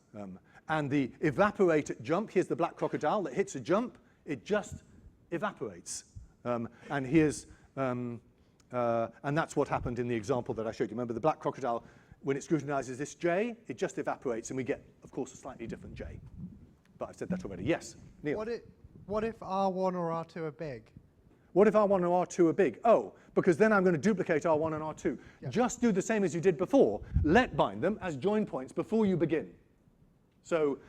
And the evaporate at jump, here's the black crocodile that hits a jump, it just evaporates. And that's what happened in the example that I showed you. Remember, the black crocodile, when it scrutinizes this J, it just evaporates, and we get, of course, a slightly different J. But I've said that already. Yes, Neil? What if R1 or R2 are big? What if R1 or R2 are big? Oh, because then I'm going to duplicate R1 and R2. Yeah. Just do the same as you did before. Let bind them as join points before you begin. So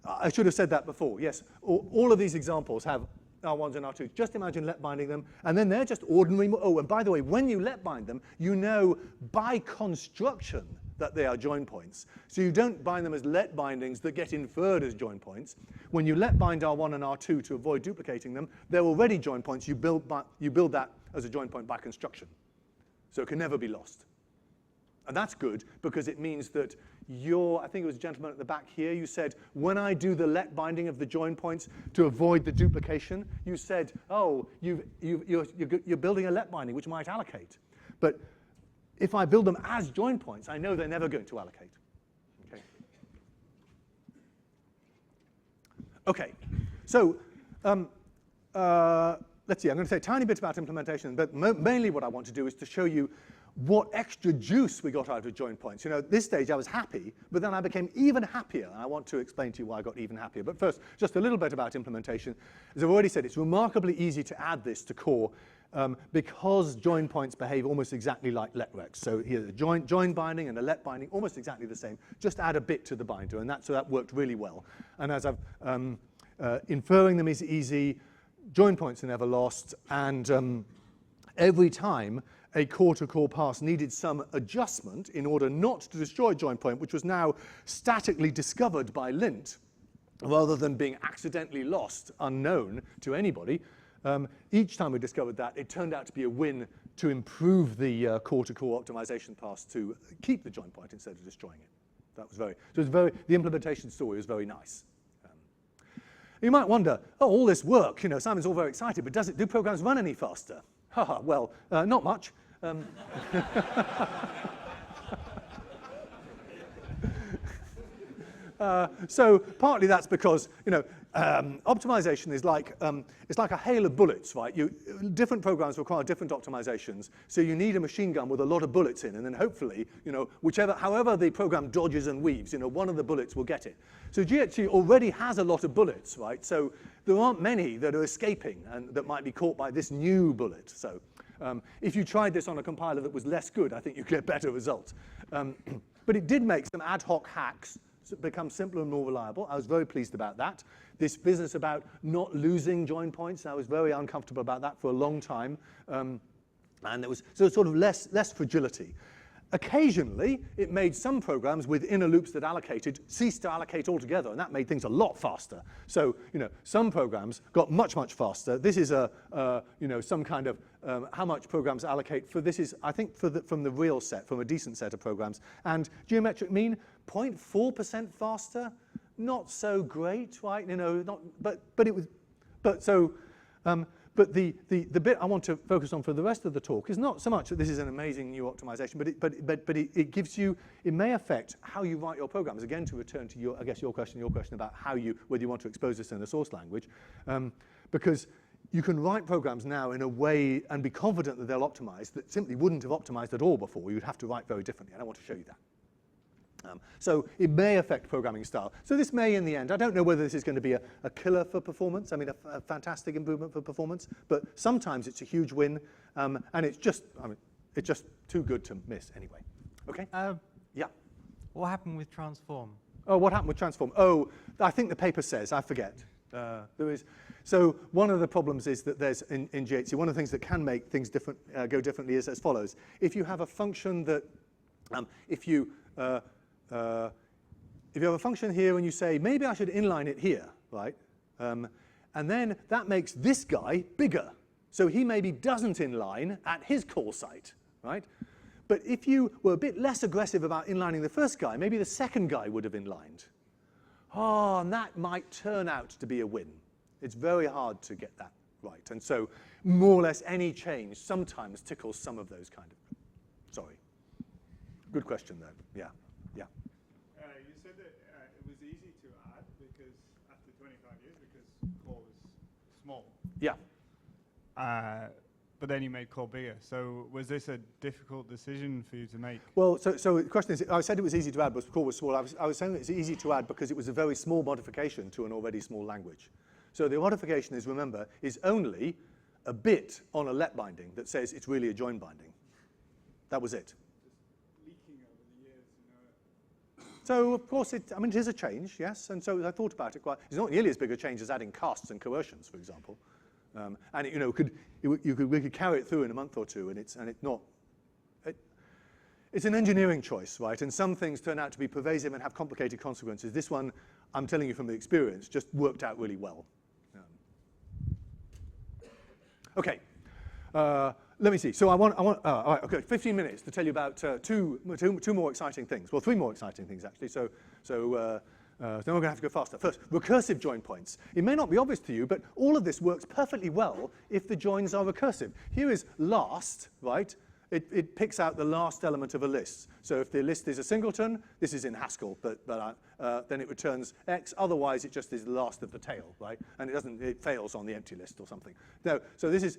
I should have said that before. Yes, all of these examples have R1s and R2s. Just imagine let binding them, and then they're just ordinary. Oh, and by the way, when you let bind them, you know by construction that they are join points. So you don't bind them as let bindings that get inferred as join points. When you let bind R1 and R2 to avoid duplicating them, they're already join points. You build that as a join point by construction. So it can never be lost. And that's good because it means that I think it was a gentleman at the back here, you said, when I do the let binding of the join points to avoid the duplication, you said, oh, you're building a let binding which might allocate. But if I build them as join points, I know they're never going to allocate. Okay, so let's see, I'm going to say a tiny bit about implementation, but mainly what I want to do is to show you what extra juice we got out of join points. You know, at this stage I was happy, but then I became even happier, and I want to explain to you why I got even happier. But first, just a little bit about implementation. As I've already said, it's remarkably easy to add this to core because join points behave almost exactly like letrex. So here, a join binding and a let binding, almost exactly the same. Just add a bit to the binder, and so that worked really well. And as I've inferring them is easy, join points are never lost, and every time a core-to-core pass needed some adjustment in order not to destroy join point, which was now statically discovered by lint, rather than being accidentally lost, unknown to anybody. Each time we discovered that, it turned out to be a win to improve the core-to-core optimization pass to keep the join point instead of destroying it. That was the implementation story was very nice. You might wonder, oh, all this work, you know, Simon's all very excited, but do programs run any faster? Haha, well, not much. So partly that's because, you know, optimization is like it's like a hail of bullets, right? Different programs require different optimizations, so you need a machine gun with a lot of bullets in, and then hopefully, you know, however the program dodges and weaves, you know, one of the bullets will get it. So GHG already has a lot of bullets, right? So there aren't many that are escaping and that might be caught by this new bullet. So if you tried this on a compiler that was less good, I think you'd get better results. But it did make some ad hoc hacks become simpler and more reliable. I was very pleased about that. This business about not losing join points, I was very uncomfortable about that for a long time. And there was sort of less fragility. Occasionally, it made some programs with inner loops that allocated cease to allocate altogether, and that made things a lot faster. So, you know, some programs got much, much faster. This is you know, some kind of how much programs allocate for this is, I think, from the real set, from a decent set of programs. And geometric mean, 0.4% faster, not so great, right? You know, but it was, but the bit I want to focus on for the rest of the talk is not so much that this is an amazing new optimization, but it gives you, it may affect how you write your programs. Again, to return to your question about whether you want to expose this in the source language, because you can write programs now in a way and be confident that they'll optimize that simply wouldn't have optimized at all before. You would have to write very differently, and I want to show you that. So it may affect programming style. So this may, in the end, I don't know whether this is going to be a killer for performance, I mean, a fantastic improvement for performance, but sometimes it's a huge win, and it's just too good to miss anyway. Okay? Yeah. What happened with transform? Oh, what happened with transform? Oh, I think the paper says, I forget. So one of the problems is that there's, in GHC, one of the things that can make things different, go differently is as follows. If you have a function that, if you have a function here and you say, maybe I should inline it here, right? And then that makes this guy bigger. So he maybe doesn't inline at his call site, right? But if you were a bit less aggressive about inlining the first guy, maybe the second guy would have inlined. Oh, and that might turn out to be a win. It's very hard to get that right. And so more or less any change sometimes tickles some of those kind of. Sorry. Good question, though. Yeah. Yeah. You said that it was easy to add because after 25 years, because core was small. Yeah. But then you made core bigger. So was this a difficult decision for you to make? Well, so the question is, I said it was easy to add, but core was small. I was saying it's easy to add because it was a very small modification to an already small language. So the modification is, remember, is only a bit on a let binding that says it's really a join binding. That was it. Leaking over the years, you know. So of course, it is a change, yes. And so I thought about it quite. It's not nearly as big a change as adding casts and coercions, for example. And it, we could carry it through in a month or two, and it's not. It's an engineering choice, right? And some things turn out to be pervasive and have complicated consequences. This one, I'm telling you from the experience, just worked out really well. Okay. Let me see. So all right, okay, 15 minutes to tell you about two more exciting things. Well, 3 more exciting things, actually. So then we're going to have to go faster. First, recursive join points. It may not be obvious to you, but all of this works perfectly well if the joins are recursive. Here is last, right? It picks out the last element of a list. So if the list is a singleton, this is in Haskell, but then it returns X. Otherwise, it just is the last of the tail, right? And it fails on the empty list or something. No, so this is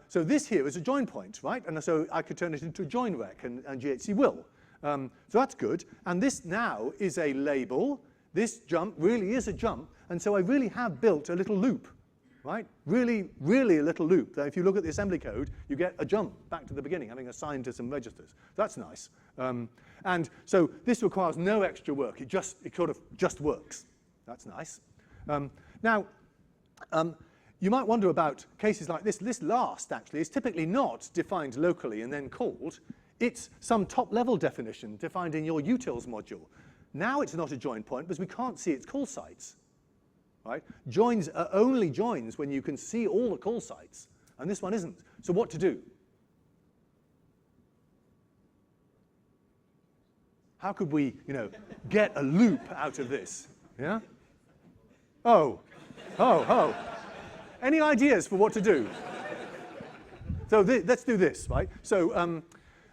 so this here is a join point, right? And so I could turn it into a join rec, and GHC will. So that's good. And this now is a label. This jump really is a jump, and so I really have built a little loop, right? Really, really a little loop. If you look at the assembly code, you get a jump back to the beginning, having assigned to some registers. That's nice. And so this requires no extra work. It sort of just works. That's nice. Now, you might wonder about cases like this. This last, actually, is typically not defined locally and then called. It's some top-level definition defined in your utils module. Now it's not a join point because we can't see its call sites, right? Joins are only joins when you can see all the call sites, and this one isn't. So what to do? How could we, get a loop out of this? Yeah? Oh. Any ideas for what to do? So let's do this, right? So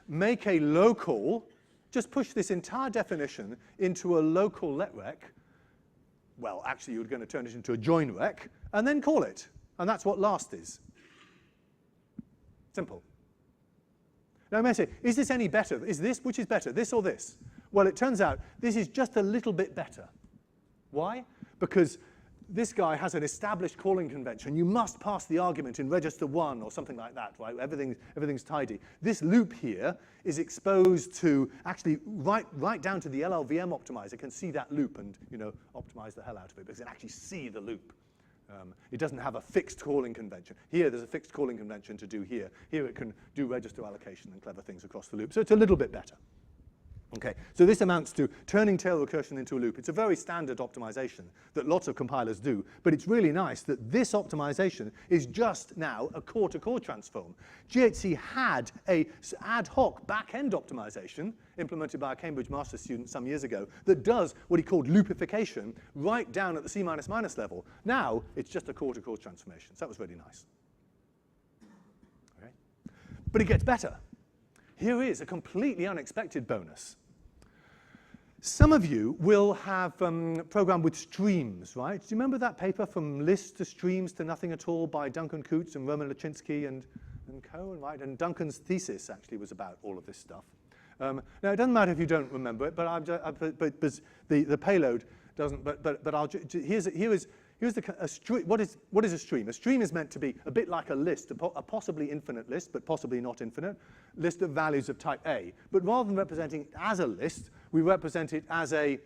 make a local. Just push this entire definition into a local let rec. Well, actually, you're going to turn it into a join rec, and then call it. And that's what last is. Simple. Now, I may say, is this any better? Which is better, this or this? Well, it turns out this is just a little bit better. Why? Because this guy has an established calling convention. You must pass the argument in register 1 or something like that, right? Everything's tidy. This loop here is exposed to actually right down to the LLVM optimizer can see that loop and optimize the hell out of it because it can actually see the loop. It doesn't have a fixed calling convention. Here, there's a fixed calling convention to do here. Here, it can do register allocation and clever things across the loop. So it's a little bit better. Okay, so this amounts to turning tail recursion into a loop. It's a very standard optimization that lots of compilers do, but it's really nice that this optimization is just now a core-to-core transform. GHC had a ad hoc back-end optimization implemented by a Cambridge master's student some years ago that does what he called loopification right down at the C++ level. Now, it's just a core-to-core transformation, so that was really nice. Okay. But it gets better. Here is a completely unexpected bonus. Some of you will have programmed with streams, right? Do you remember that paper from lists to streams to nothing at all by Duncan Coutts and Roman Lachinsky and co, right? And Duncan's thesis actually was about all of this stuff. Now, it doesn't matter if you don't remember it, but the payload doesn't. Here's a stream. What is a stream? A stream is meant to be a bit like a list, a possibly infinite list, but possibly not infinite, list of values of type A. But rather than representing it as a list, we represent it as a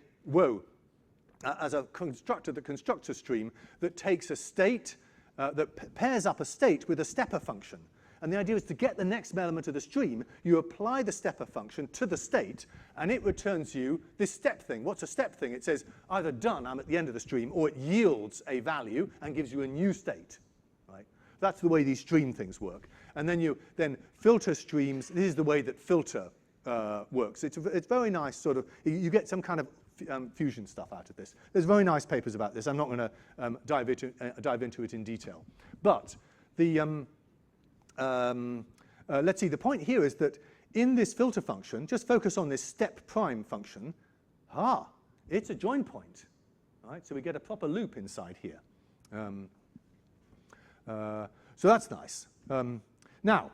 constructor that constructs a stream that takes a state, that pairs up a state with a stepper function. And the idea is to get the next element of the stream, you apply the stepper function to the state, and it returns you this step thing. What's a step thing? It says either done, I'm at the end of the stream, or it yields a value and gives you a new state. Right? That's the way these stream things work. And then you filter streams. This is the way that filter works. It's very nice sort of, you get some kind of fusion stuff out of this. There's very nice papers about this. I'm not going to dive into it in detail. But the let's see, the point here is that in this filter function, just focus on this step prime function. It's a join point. Right? So we get a proper loop inside here. So that's nice. Now,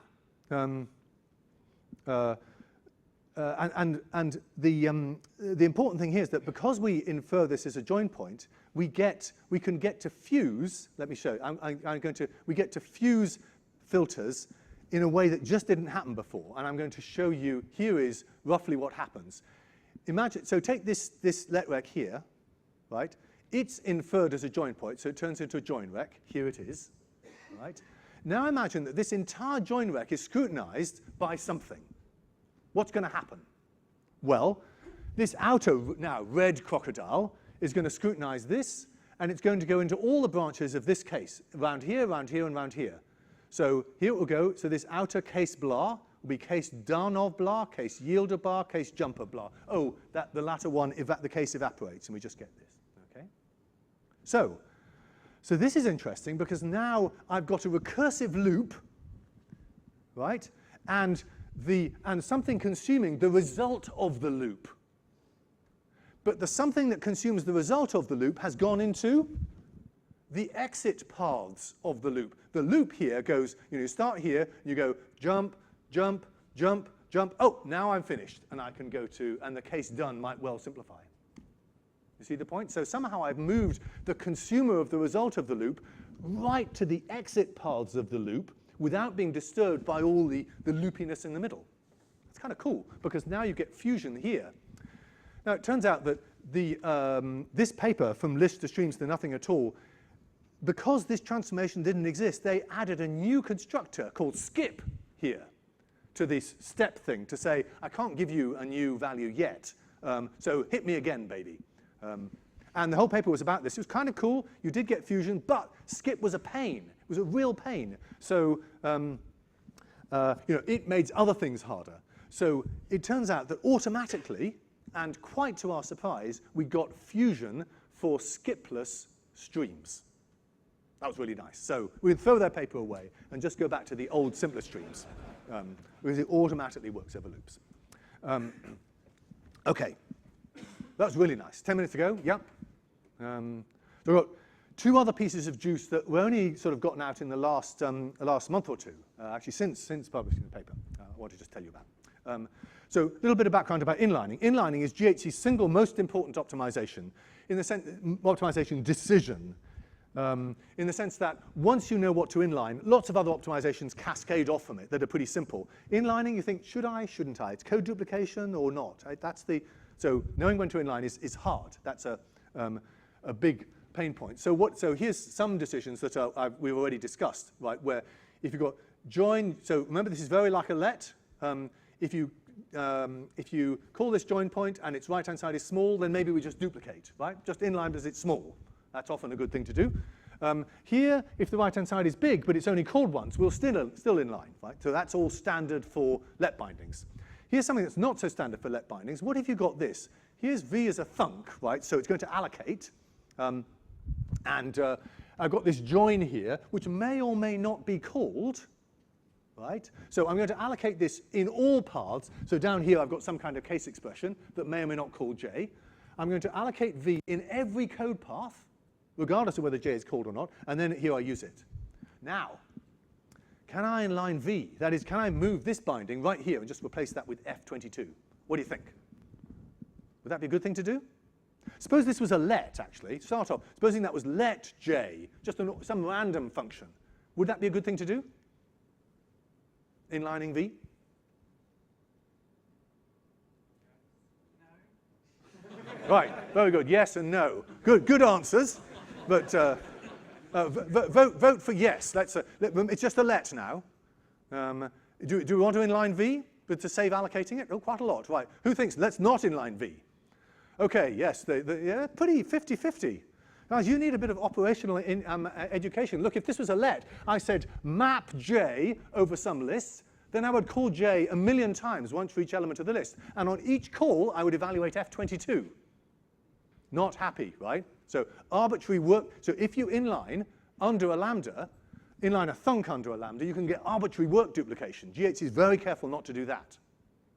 the important thing here is that because we infer this as a join point, we can get to fuse. Let me show you. We get to fuse filters in a way that just didn't happen before, and I'm going to show you. Here is roughly what happens. Imagine. So take this letrec here, right? It's inferred as a join point, so it turns into a join rec. Here it is, right? Now imagine that this entire join rec is scrutinized by something. What's going to happen? Well, this outer, now red crocodile, is going to scrutinize this, and it's going to go into all the branches of this case, around here, and around here. So here it will go. So this outer case blah will be case done of blah, case yield of blah, case jump of blah. Oh, the latter one, the case evaporates, and we just get this. Okay. So this is interesting because now I've got a recursive loop, right? And something consuming the result of the loop. But the something that consumes the result of the loop has gone into the exit paths of the loop. The loop here goes, you start here, you go jump, jump, jump, jump. Oh, now I'm finished, and I can go to, and the case done might well simplify. You see the point? So somehow I've moved the consumer of the result of the loop right to the exit paths of the loop without being disturbed by all the loopiness in the middle. It's kind of cool, because now you get fusion here. Now, it turns out that this paper, From List to Streams to Nothing at All, because this transformation didn't exist, they added a new constructor called skip here to this step thing to say, I can't give you a new value yet, so hit me again, baby. And the whole paper was about this. It was kind of cool. You did get fusion, but skip was a pain. It was a real pain. So it made other things harder. So it turns out that automatically, and quite to our surprise, we got fusion for skipless streams. That was really nice. So we'd throw that paper away and just go back to the old simpler streams, because it automatically works over loops. OK. That was really nice. 10 minutes ago, yep. So we've got two other pieces of juice that were only sort of gotten out in the last month or two, actually since publishing the paper. I want to just tell you about. So a little bit of background about inlining. Inlining is GHC's single most important optimization, in the sense, optimization decision, in the sense that once you know what to inline, lots of other optimizations cascade off from it that are pretty simple. Inlining, you think, should I, shouldn't I? It's code duplication or not? Right? So knowing when to inline is hard. That's a big pain point. So here's some decisions that we've already discussed, right? Where if you've got join, so remember this is very like a let. If you call this join point and its right-hand side is small, then maybe we just duplicate, right? Just inline because it's small. That's often a good thing to do. Here, if the right-hand side is big, but it's only called once, we'll still inline, right? So that's all standard for let bindings. Here's something that's not so standard for let bindings. What if you got this? Here's V as a thunk, right? So it's going to allocate. I've got this join here, which may or may not be called, right? So I'm going to allocate this in all paths. So down here, I've got some kind of case expression that may or may not call J. I'm going to allocate V in every code path, regardless of whether J is called or not, and then here I use it. Now, can I inline V? That is, can I move this binding right here and just replace that with F22? What do you think? Would that be a good thing to do? Suppose this was a let, actually. Start off. Supposing that was let J, just some random function. Would that be a good thing to do? Inlining V? No. Right, very good. Yes and no. Good answers. But vote for yes. It's just a let now. Do we want to inline V, but to save allocating it? Oh, quite a lot. Right. Who thinks let's not inline V? OK, yes. Yeah, pretty 50-50. Guys, you need a bit of operational education. Look, if this was a let, I said map J over some lists, then I would call J 1,000,000 times, once for each element of the list. And on each call, I would evaluate F22. Not happy, right? So arbitrary work. So if you inline under a lambda, inline a thunk under a lambda, you can get arbitrary work duplication. GHC is very careful not to do that.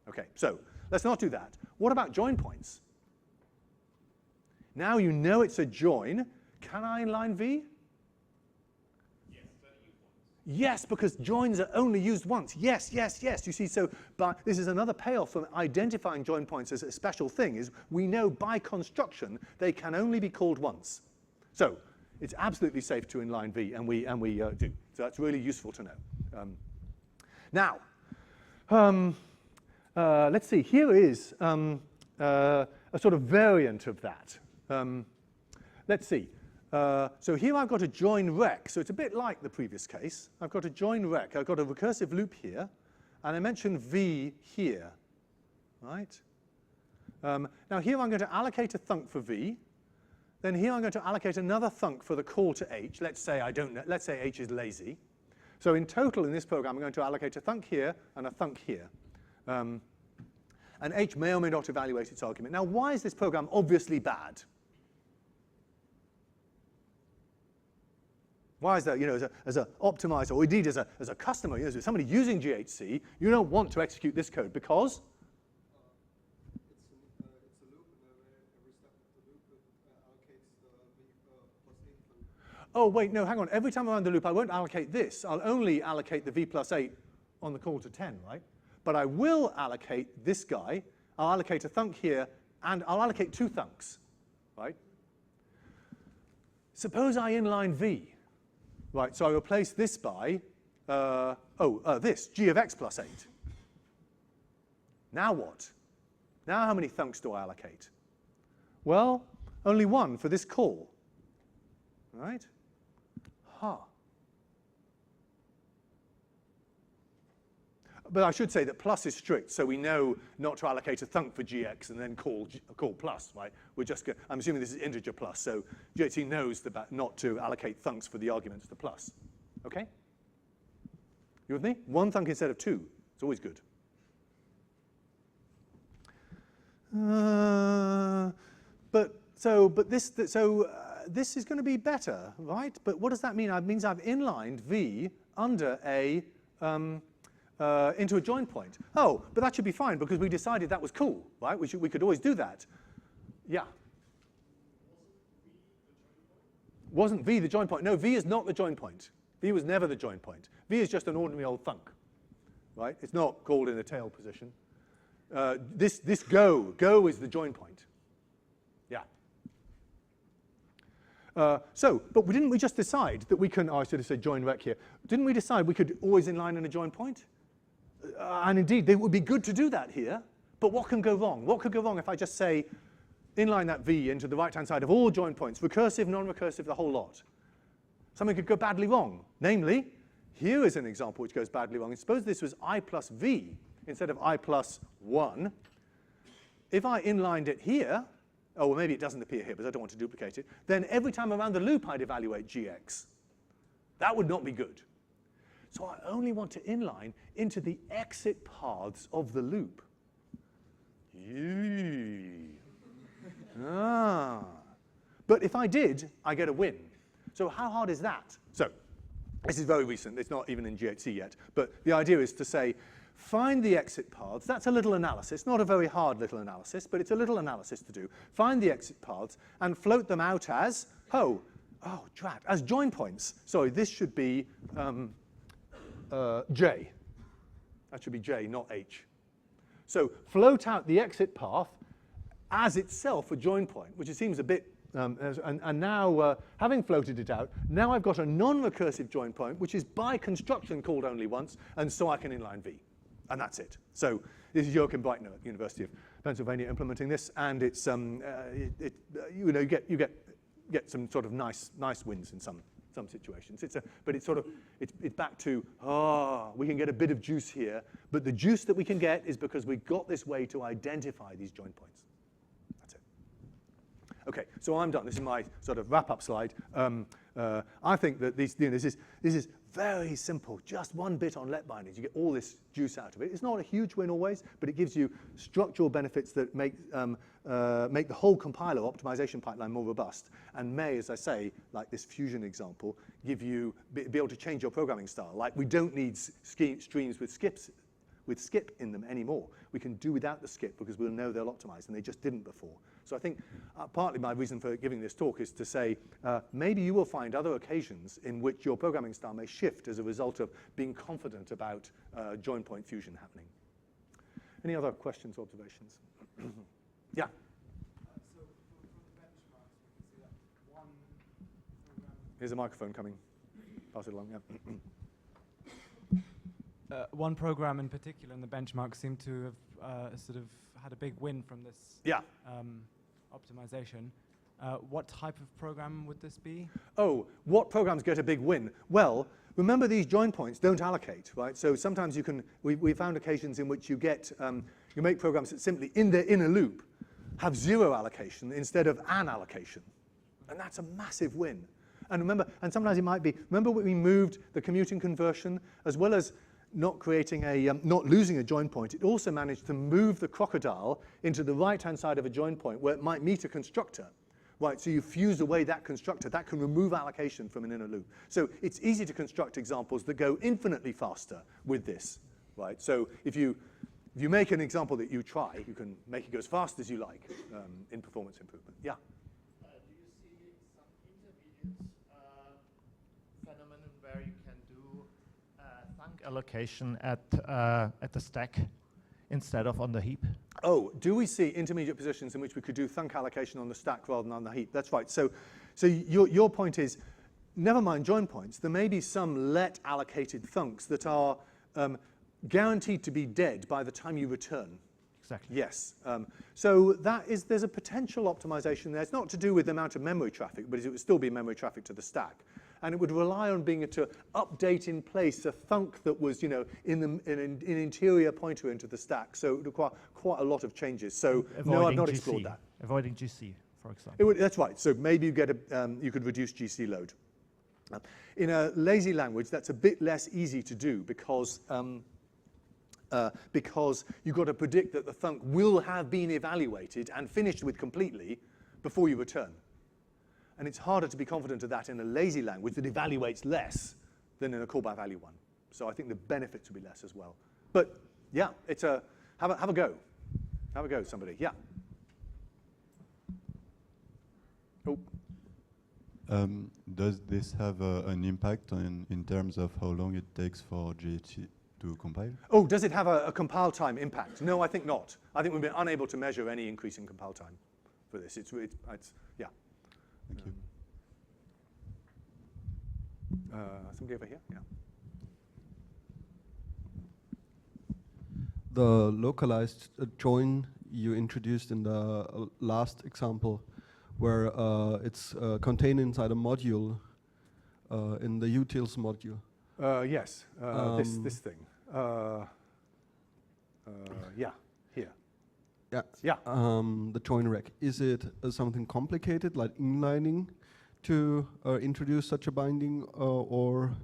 Okay, so let's not do that. What about join points? Now you know it's a join. Can I inline V? Yes, because joins are only used once. Yes, yes, yes. You see, so this is another payoff from identifying join points as a special thing, is we know by construction they can only be called once. So it's absolutely safe to inline V, and we do. So that's really useful to know. Now, let's see. Here is a sort of variant of that. Let's see. So here I've got a join rec. So it's a bit like the previous case. I've got a join rec. I've got a recursive loop here. And I mentioned V here. Right? Now here I'm going to allocate a thunk for V. Then here I'm going to allocate another thunk for the call to H. Let's say let's say H is lazy. So in total in this program, I'm going to allocate a thunk here and a thunk here. And H may or may not evaluate its argument. Now, why is this program obviously bad? Why is that? You know, as an optimizer, or indeed as a customer, you know, as somebody using GHC, you don't want to execute this code because? It's a loop, and every step of the loop allocates the V+8. Oh, wait, no, hang on. Every time around the loop, I won't allocate this. I'll only allocate the V+8 on the call to 10, right? But I will allocate this guy. I'll allocate a thunk here, and I'll allocate two thunks, right? Suppose I inline V. Right, so I replace this by, this, g of x plus 8. Now what? Now how many thunks do I allocate? Well, only one for this call. Right? But I should say that plus is strict, so we know not to allocate a thunk for gx and then call plus, right? I'm assuming this is integer plus, so GHC knows not to allocate thunks for the arguments to plus. Okay? You with me? One thunk instead of two. It's always good. This is going to be better, right? But what does that mean? It means I've inlined V under a into a join point. Oh, but that should be fine because we decided that was cool, right? We could always do that. Yeah. Wasn't V the join point? No, V is not the join point. V was never the join point. V is just an ordinary old thunk, right? It's not called in a tail position. This go is the join point. Yeah. But didn't we just decide that we can, I should have said join rec here. Didn't we decide we could always inline in a join point? And indeed, it would be good to do that here. But what can go wrong? What could go wrong if I just say, inline that V into the right-hand side of all join points, recursive, non-recursive, the whole lot? Something could go badly wrong. Namely, here is an example which goes badly wrong. Suppose this was I plus V instead of I plus 1. If I inlined it here, oh, well, maybe it doesn't appear here, but I don't want to duplicate it, then every time around the loop, I'd evaluate gx. That would not be good. So I only want to inline into the exit paths of the loop. But if I did, I get a win. So how hard is that? So this is very recent. It's not even in GHC yet. But the idea is to say, find the exit paths. That's a little analysis, not a very hard little analysis, but it's a little analysis to do. Find the exit paths and float them out as, drat, as join points. Sorry, this should be J. That should be J, not H. So float out the exit path as itself a join point, which it seems a bit, and now having floated it out, now I've got a non-recursive join point, which is by construction called only once, and so I can inline V. And that's it. So this is Joachim Breitner at the University of Pennsylvania implementing this, and it's you get some sort of nice wins in some situations. But it's back to we can get a bit of juice here, but the juice that we can get is because we got this way to identify these join points. That's it. Okay, so I'm done. This is my sort of wrap-up slide. I think that this is Very simple, just one bit on let bindings. You get all this juice out of it. It's not a huge win always, but it gives you structural benefits that make the whole compiler optimization pipeline more robust, and may, as I say, like this fusion example, give you be able to change your programming style. Like we don't need streams with skip in them anymore. We can do without the skip because we'll know they'll optimize, and they just didn't before. So I think partly my reason for giving this talk is to say maybe you will find other occasions in which your programming style may shift as a result of being confident about join point fusion happening. Any other questions or observations? Yeah. So from the benchmarks, we can see that one program. Here's a microphone coming. Pass it along. Yeah. One program in particular in the benchmark seemed to have sort of had a big win from this optimization. What type of program would this be? Oh, what programs get a big win? Well, remember these join points don't allocate, right? So sometimes you can, we found occasions in which you get, you make programs that simply in their inner loop have 0 allocation instead of an allocation. And that's a massive win. And remember, and sometimes it might be, remember when we moved the commuting conversion, as well as not creating a, not losing a join point, it also managed to move the crocodile into the right-hand side of a join point where it might meet a constructor. Right, so you fuse away that constructor. That can remove allocation from an inner loop. So it's easy to construct examples that go infinitely faster with this. Right, so if you make an example that you try, you can make it go as fast as you like in performance improvement. Yeah? Do you see some intermediate phenomenon where you can do thunk allocation at the stack instead of on the heap? Oh, do we see intermediate positions in which we could do thunk allocation on the stack rather than on the heap? That's right. So your point is, never mind join points, there may be some let allocated thunks that are guaranteed to be dead by the time you return. Exactly. Yes. So there's a potential optimization there. It's not to do with the amount of memory traffic, but it would still be memory traffic to the stack. And it would rely on being able to update in place a thunk that was, in an interior pointer into the stack. So it would require quite a lot of changes. So no, I've not explored that. Avoiding GC, for example. That's right. So maybe you get you could reduce GC load. In a lazy language, that's a bit less easy to do because you've got to predict that the thunk will have been evaluated and finished with completely before you return. And it's harder to be confident of that in a lazy language that evaluates less than in a call by value one. So I think the benefits will be less as well. But yeah, it's have a go. Have a go, somebody. Yeah. Oh. Does this have an impact in terms of how long it takes for GHC to compile? Oh, does it have a compile time impact? No, I think not. I think we've been unable to measure any increase in compile time for this. It's yeah. Thank you. Somebody over here? Yeah. The localized join you introduced in the last example, where it's contained inside a module in the utils module. Yes, this thing. Yeah, here. Yeah. Yeah. The join rec. Is it something complicated, like inlining, to introduce such a binding, or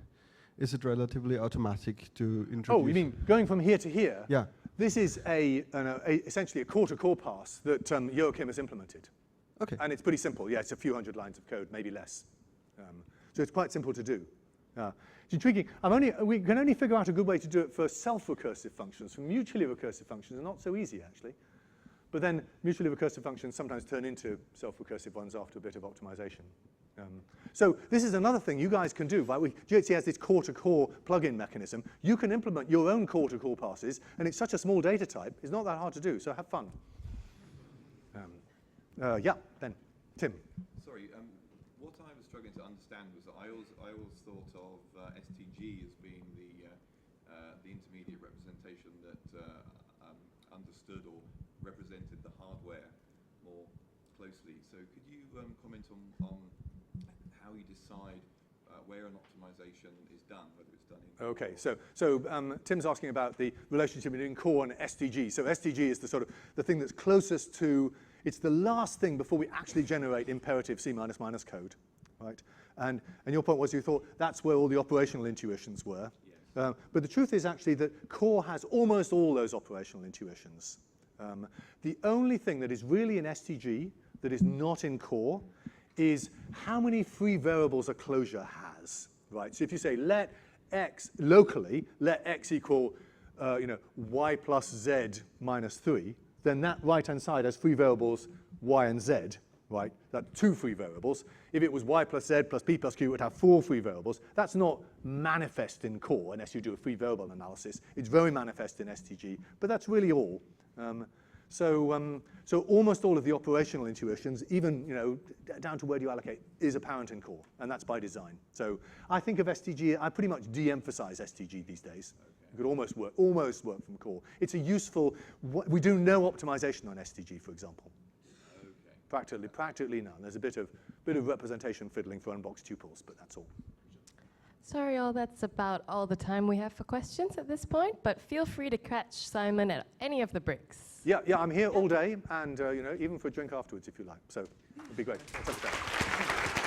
is it relatively automatic to introduce? Oh, you mean going from here to here? Yeah. This is essentially a core-to-core pass that Joachim has implemented. Okay. And it's pretty simple. Yeah, it's a few hundred lines of code, maybe less. So it's quite simple to do. It's intriguing. We can only figure out a good way to do it for self-recursive functions. For mutually recursive functions are not so easy, actually. But then mutually recursive functions sometimes turn into self-recursive ones after a bit of optimization. So this is another thing you guys can do. Right? GHC has this core-to-core plugin mechanism. You can implement your own core-to-core passes, and it's such a small data type, it's not that hard to do, so have fun. Yeah, then, Tim. Sorry, what I was struggling to understand was that I always thought of STG as being the intermediate representation that understood or represented the hardware more closely. So could you comment on how you decide where an optimization is done, whether it's done in Okay, so Tim's asking about the relationship between core and STG. So STG is the thing that's closest to, it's the last thing before we actually generate imperative C++ code, right? And your point was you thought that's where all the operational intuitions were. Yes. But the truth is actually that core has almost all those operational intuitions. The only thing that is really in STG that is not in core is how many free variables a closure has, right? So if you say let x locally, let x equal y plus z minus 3, then that right-hand side has free variables y and z, right? That's 2 free variables. If it was y plus z plus p plus q, it would have 4 free variables. That's not manifest in core unless you do a free variable analysis. It's very manifest in STG, but that's really all. So almost all of the operational intuitions, even down to where do you allocate, is apparent in core, and that's by design. So I think of STG, I pretty much de-emphasize STG these days. Okay. It could almost work from core. It's a useful. We do no optimization on STG, for example. Okay. Practically none. There's a bit of representation fiddling for unboxed tuples, but that's all. Sorry, all that's about all the time we have for questions at this point, but feel free to catch Simon at any of the breaks. Yeah, I'm here all day, and even for a drink afterwards if you like. So it'd be great. Let's have a chat.